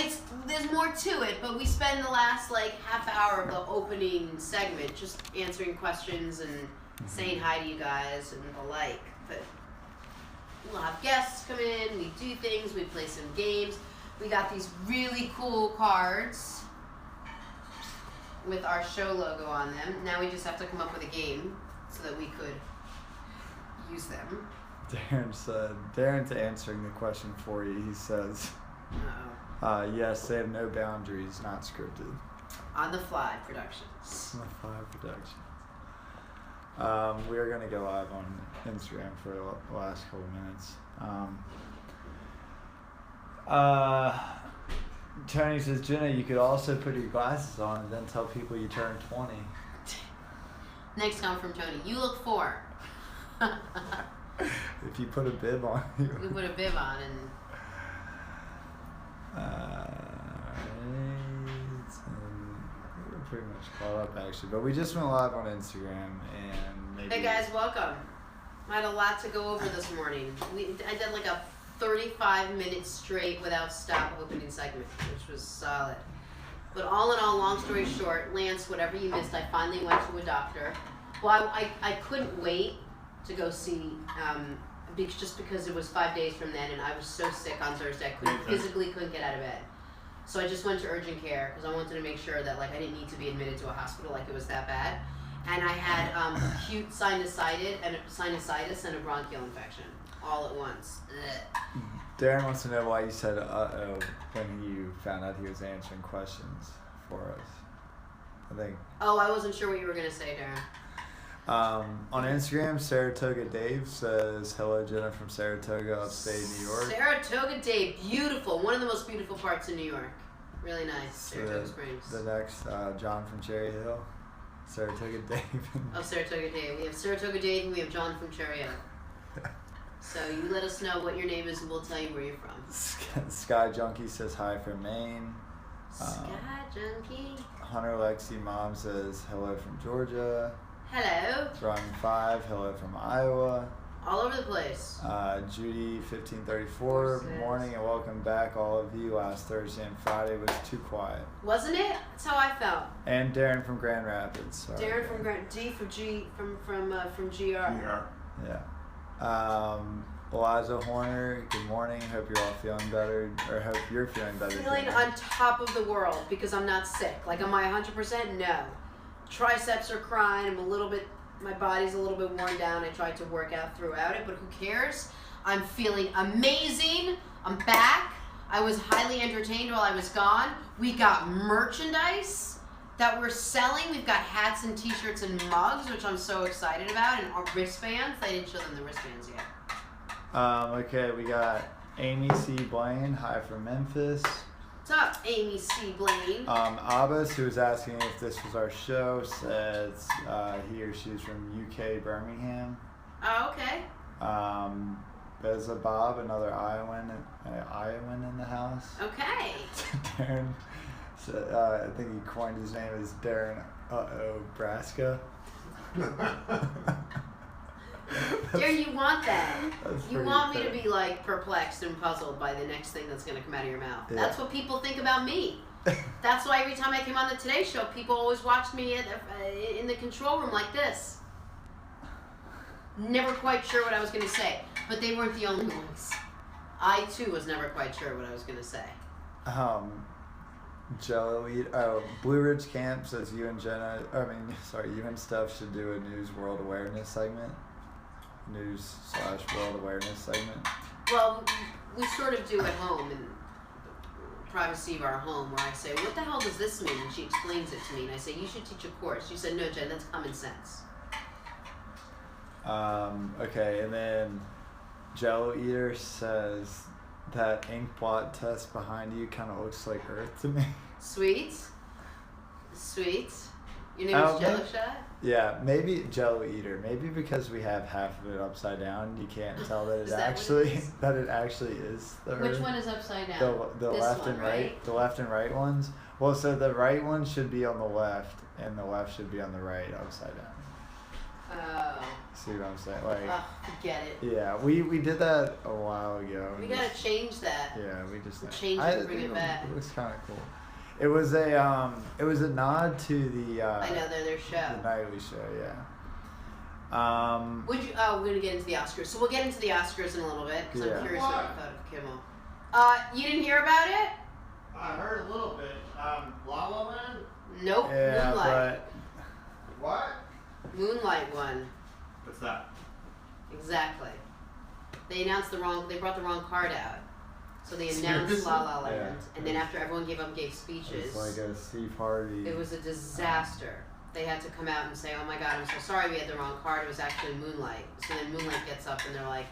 there's more to it, but we spend the last half hour of the opening segment just answering questions and saying hi to you guys and the like. But we'll have guests come in, we do things, we play some games. We got these really cool cards with our show logo on them. Now we just have to come up with a game so that we could use them. Darren's answering the question for you. He says, yes, they have no boundaries, not scripted. On the Fly Productions. On the Fly Productions. We are going to go live on Instagram for the last couple minutes. Tony says, Jenna, you could also put your glasses on and then tell people you turned 20. Next comment from Tony. You look 4. If you put a bib on. You put a bib on and... we're pretty much caught up actually, but we just went live on Instagram and maybe... Hey guys, welcome. I had a lot to go over this morning. I did a 35 minutes straight without stop opening segment, which was solid. But all in all, long story short, Lance, whatever you missed, I finally went to a doctor. Well, I couldn't wait to go see, just because it was 5 days from then, and I was so sick on Thursday, I physically couldn't get out of bed. So I just went to urgent care because I wanted to make sure that I didn't need to be admitted to a hospital like it was that bad. And I had acute sinusitis and a bronchial infection all at once. Ugh. Darren wants to know why you said uh-oh when you found out he was answering questions for us. I think. Oh, I wasn't sure what you were going to say, Darren. On Instagram, Saratoga Dave says, hello, Jenna from Saratoga, upstate New York. Saratoga Dave, beautiful. One of the most beautiful parts of New York. Really nice, Saratoga Springs. The next, John from Cherry Hill. Saratoga Dave. Oh, Saratoga Dave. We have Saratoga Dave and we have John from Cherry Hill. So you let us know what your name is and we'll tell you where you're from. Sky Junkie says hi from Maine. Sky Junkie. Hunter Lexi Mom says hello from Georgia. Hello. Drawing 5, hello from Iowa. All over the place. Judy 1534, good morning and welcome back all of you. Last Thursday and Friday was too quiet. Wasn't it? That's how I felt. And Darren from Grand Rapids. Sorry. Darren from GR. Yeah. Eliza Horner, good morning. Hope you're all feeling better, or hope you're feeling better. Feeling on top of the world because I'm not sick. Am I 100%? No. Triceps are crying. My body's a little bit worn down. I tried to work out throughout it, but who cares? I'm feeling amazing. I'm back. I was highly entertained while I was gone. We got merchandise that we're selling. We've got hats and t-shirts and mugs, which I'm so excited about, and our wristbands. I didn't show them the wristbands yet. Okay, we got Amy C. Blaine, hi from Memphis. What's up, Amy C. Blaine? Abbas, who was asking if this was our show, says he or she's from UK, Birmingham. Oh, okay. Beza Bob, another Iowan in the house. Okay. Darren, I think he coined his name as Darren Braska. Darren, you want that. You want me to funny. be perplexed and puzzled by the next thing that's going to come out of your mouth. Yeah. That's what people think about me. That's why every time I came on the Today Show, people always watched me in the control room like this. never quite sure what I was going to say. But they weren't the only ones. I, too, was never quite sure what I was going to say. Jello Eat. Oh, Blue Ridge Camp says you and you and Steph should do a news world awareness segment. News/world awareness segment. Well, we sort of do at home in the privacy of our home, where I say, what the hell does this mean? And she explains it to me, and I say, you should teach a course. She said, no, Jen, that's common sense. Okay, and then Jello Eater says that ink blot test behind you kind of looks like Earth to me. Sweet. Your name is Jello Shot? Yeah, maybe Jello Eater. Maybe because we have half of it upside down, you can't tell that it actually is the Earth. Which one is upside down? The this left one, and right. The left and right ones. Well, so the right one should be on the left, and the left should be on the right, upside down. Oh. See what I'm saying? Like. Oh, forget it. Yeah, we did that a while ago. We gotta change that. Yeah, we just change it and bring it back. It was kind of cool. It was a nod to the. I know, they're their show. The nightly show, yeah. We're gonna get into the Oscars. So we'll get into the Oscars in a little bit because I'm curious what you thought of Kimmel. You didn't hear about it? I heard a little bit. La La Land? Nope. Yeah, Moonlight. What? Moonlight won. What's that? Exactly. They brought the wrong card out. So they announced Seriously? La La Land, Yeah. And then after everyone gave speeches, It's like a Steve Harvey. it was a disaster. They had to come out and say, "Oh my God, I'm so sorry, we had the wrong card. It was actually Moonlight." So then Moonlight gets up and they're like,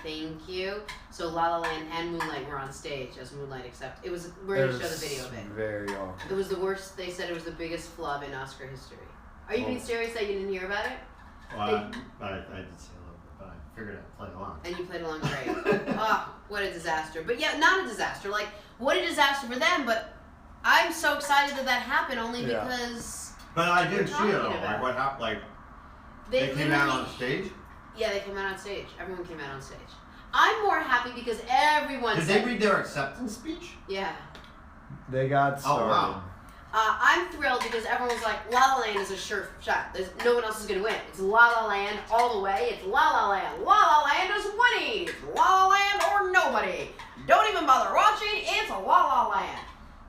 "Thank you." So La La Land and Moonlight were on stage as Moonlight accepted. We're gonna show the video of it. Very awkward. It was the worst. They said it was the biggest flub in Oscar history. Are you being serious that you didn't hear about it? Well, I did see a little bit, but I figured I'd play along. And you played along great. Oh, what a disaster. But yeah, not a disaster. Like, what a disaster for them, but I'm so excited that happened only because... But I did see it all. about Like, it. what happened? Like, they came out on stage? Yeah, they came out on stage. Everyone came out on stage. I'm more happy because everyone Did said... they read their acceptance speech? Yeah. They got started. Oh, wow. I'm thrilled because everyone was like, La La Land is a sure shot. No one else is going to win. It's La La Land all the way. It's La La Land. La La Land is winning. It's La La Land or nobody. Don't even bother watching. It's a La La Land.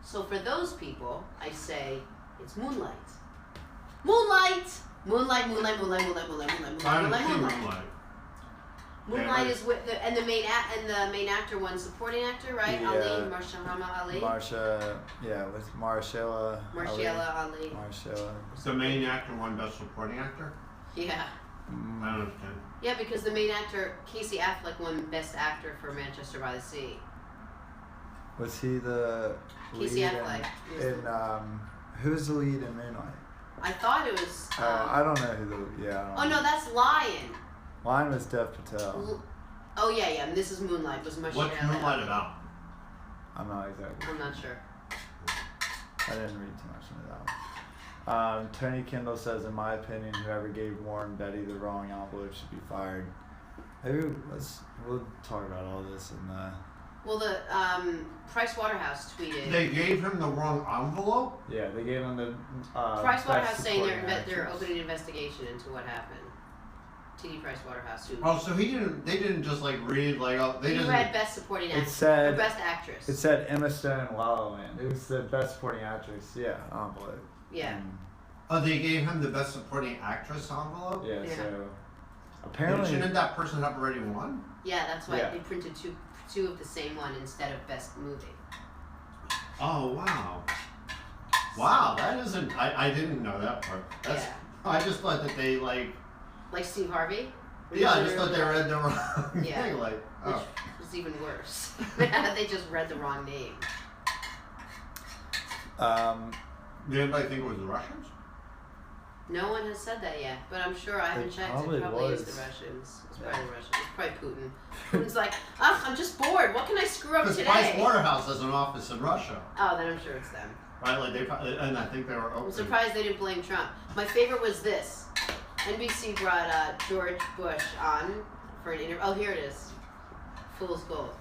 So for those people, I say it's Moonlight. Moonlight! Moonlight, Moonlight, Moonlight, Moonlight, Moonlight, Moonlight, I Moonlight, haven't seen Moonlight. Moonlight. Moonlight is with the main actor won supporting actor, right? Yeah. Ali, Marshala Ali. With Marshalla. Ali. Marshalla. The main actor won Best Supporting Actor? Yeah. I don't understand. Yeah, because the main actor, Casey Affleck, won Best Actor for Manchester by the Sea. Was he the Casey lead Affleck. who's the lead in Moonlight? I thought it was... I don't know who I don't oh, know. no, that's Lion. Mine was Dev Patel. Oh, yeah, and this is Moonlight. Was What's Moonlight about? I'm not exactly. I'm not sure. I didn't read too much into that one. Tony Kendall says, in my opinion, whoever gave Warren Betty the wrong envelope should be fired. Maybe we'll talk about all this in the... Well, the Price Waterhouse tweeted... They gave him the wrong envelope? Yeah, they gave him the... Price Waterhouse saying they're opening an investigation into what happened. TD Price Waterhouse. Oh, so they didn't just like read like, oh, they He just... read Best Supporting Actor. said... Or Best Actress. It said Emma Stone in La La Land. It was the Best Supporting Actress, envelope. Yeah. Oh, they gave him the Best Supporting Actress envelope? Yeah, Yeah. so... Apparently... Shouldn't that person have already won? Yeah, that's why Yeah. they printed two of the same one instead of Best Movie. Oh, wow. Wow, that isn't... I didn't know that part. That's, Yeah. I just thought that they like... Like Steve Harvey? Yeah, I just thought they read the wrong Yeah. thing. Like, Which oh. was even worse. They just read the wrong name. Did anybody think it was the Russians? No one has said that yet, but I'm sure I haven't checked. It probably probably is was. the Russians. It's probably the Russians. It's probably Putin. Putin's like, I'm just bored. What can I screw up Because today? Price Waterhouse has an office in Russia, Oh, then I'm sure it's them. right? Like they probably, and I think they were open. I'm surprised they didn't blame Trump. My favorite was this. NBC brought George Bush on for an interview. Oh, here it is. Fool's Gold.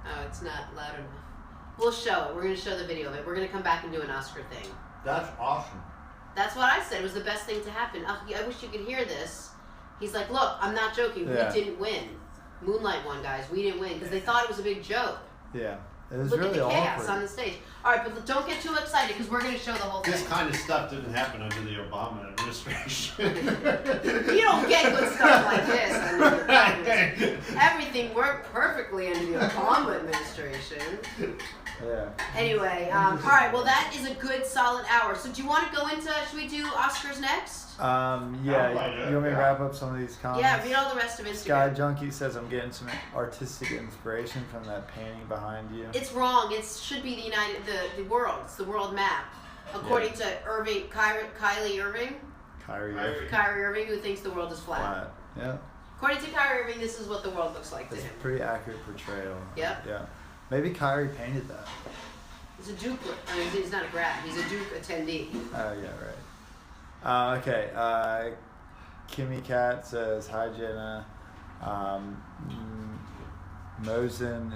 Oh, it's not loud enough. We'll show it. We're going to show the video of it. We're going to come back and do an Oscar thing. That's awesome. That's what I said. It was the best thing to happen. I wish you could hear this. He's like, look, I'm not joking. Yeah. We didn't win. Moonlight won, guys. We didn't win because they thought it was a big joke. Yeah. It was Look really at the chaos awkward. on the stage. All right, but don't get too excited because we're going to show the whole thing. This kind of stuff didn't happen under the Obama administration. You don't get good stuff like this under the Congress. Everything worked perfectly under the Obama administration. Yeah. Anyway, all right, well, that is a good solid hour. So do you want to go into, should we do Oscars next? Yeah. You want me to wrap up some of these comments? Yeah, read all the rest of Instagram. Sky Junkie says, I'm getting some artistic inspiration from that painting behind you. It's wrong. It should be the world. It's the world map. According to Kylie Irving. Kyrie Irving, who thinks the world is flat. Yeah. According to Kyrie Irving, this is what the world looks like to It's him. a pretty accurate portrayal. Yep. Yeah. Maybe Kyrie painted that. He's a Duke. I mean, he's not a grad. He's a Duke attendee. Oh, yeah, right. Okay. Kimmy Cat says, hi, Jenna. Mosen,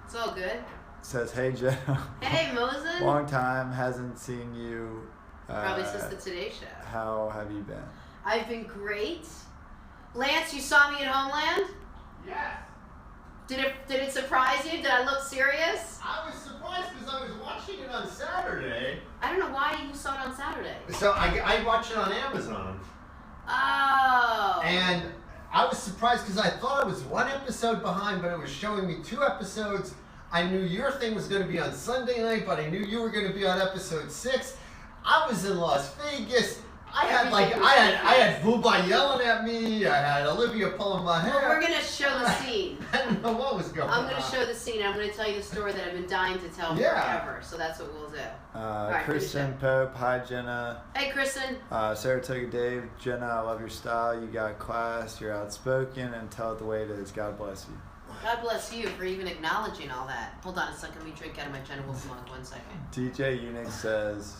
It's all good. says, hey, Jenna. Hey, Moses. Long time, hasn't seen you. Probably since the Today Show. How have you been? I've been great. Lance, you saw me at Homeland? Yes. Did it surprise you? Did I look serious? I was surprised because I was watching it on Saturday. I don't know why you saw it on Saturday. So I watched it on Amazon. Oh. And I was surprised because I thought I was one episode behind, but it was showing me 2 episodes. I knew your thing was going to be on Sunday night, but I knew you were going to be on episode 6. I was in Las Vegas. I had Booba yelling at me. I had Olivia pulling my hair. Well, we're gonna show the scene. I don't know what was going on. I'm gonna show the scene. I'm gonna tell you the story that I've been dying to tell forever. So that's what we'll do. Right, Kristen Pope, hi, Jenna. Hey, Kristen. Saratoga Dave, Jenna, I love your style. You got class. You're outspoken, and tell it the way it is. God bless you. God bless you for even acknowledging all that. Hold on a second. Let me drink out of my Jenna Wolf mug. 1 second. DJ Unix says,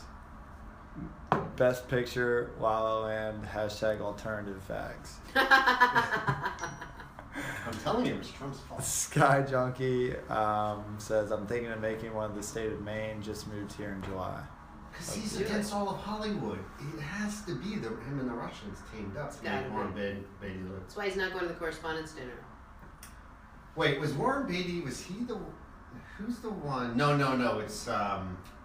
best picture, La La Land, hashtag alternative facts. I'm telling you, it was Trump's fault. Sky Junkie says, I'm thinking of making one of the state of Maine, just moved here in July. Because he's against all of Hollywood. It has to be him and the Russians teamed up. Warren Beatty. That's why he's not going to the correspondence dinner. Wait, was Warren Beatty, was he the... Who's the one? No, it's...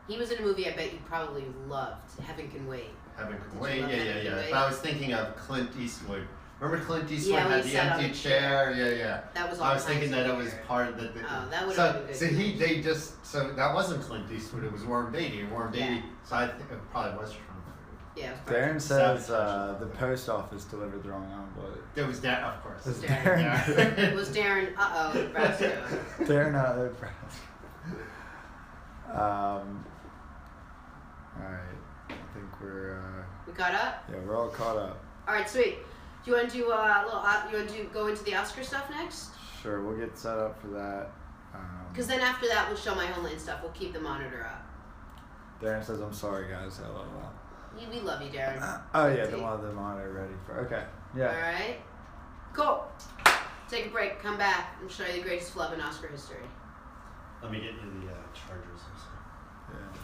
He was in a movie I bet you probably loved, Heaven Can Wait. Heaven Can Did Wait, you love Heaven Can yeah. Wait? But I was thinking of Clint Eastwood. Remember Clint Eastwood Yeah, had he the sat on empty the chair? Yeah. That was all I was time thinking that it was superior. part of the... Oh, that would so, have been good. So that wasn't Clint Eastwood, it was Warren Beatty. Yeah. So I think it probably was Trump. Yeah, it was probably Darren says the post office delivered the wrong envelope. There was that, of course. It's Darren. It was Darren. Nebraska. Darren, Nebraska. Alright, I think we're We caught up. yeah, we're all caught up. All right, sweet. Do you want to do a little? You want to go into the Oscar stuff next? Sure, we'll get set up for that. Because then after that, we'll show my Homeland stuff. We'll keep the monitor up. Darren says, I'm sorry guys, LOL. We love you, Darren. Oh yeah, the monitor ready for, okay. Yeah. All right. Cool. Take a break. Come back and show you the greatest flub in Oscar history. Let me get you the chargers also. Yeah.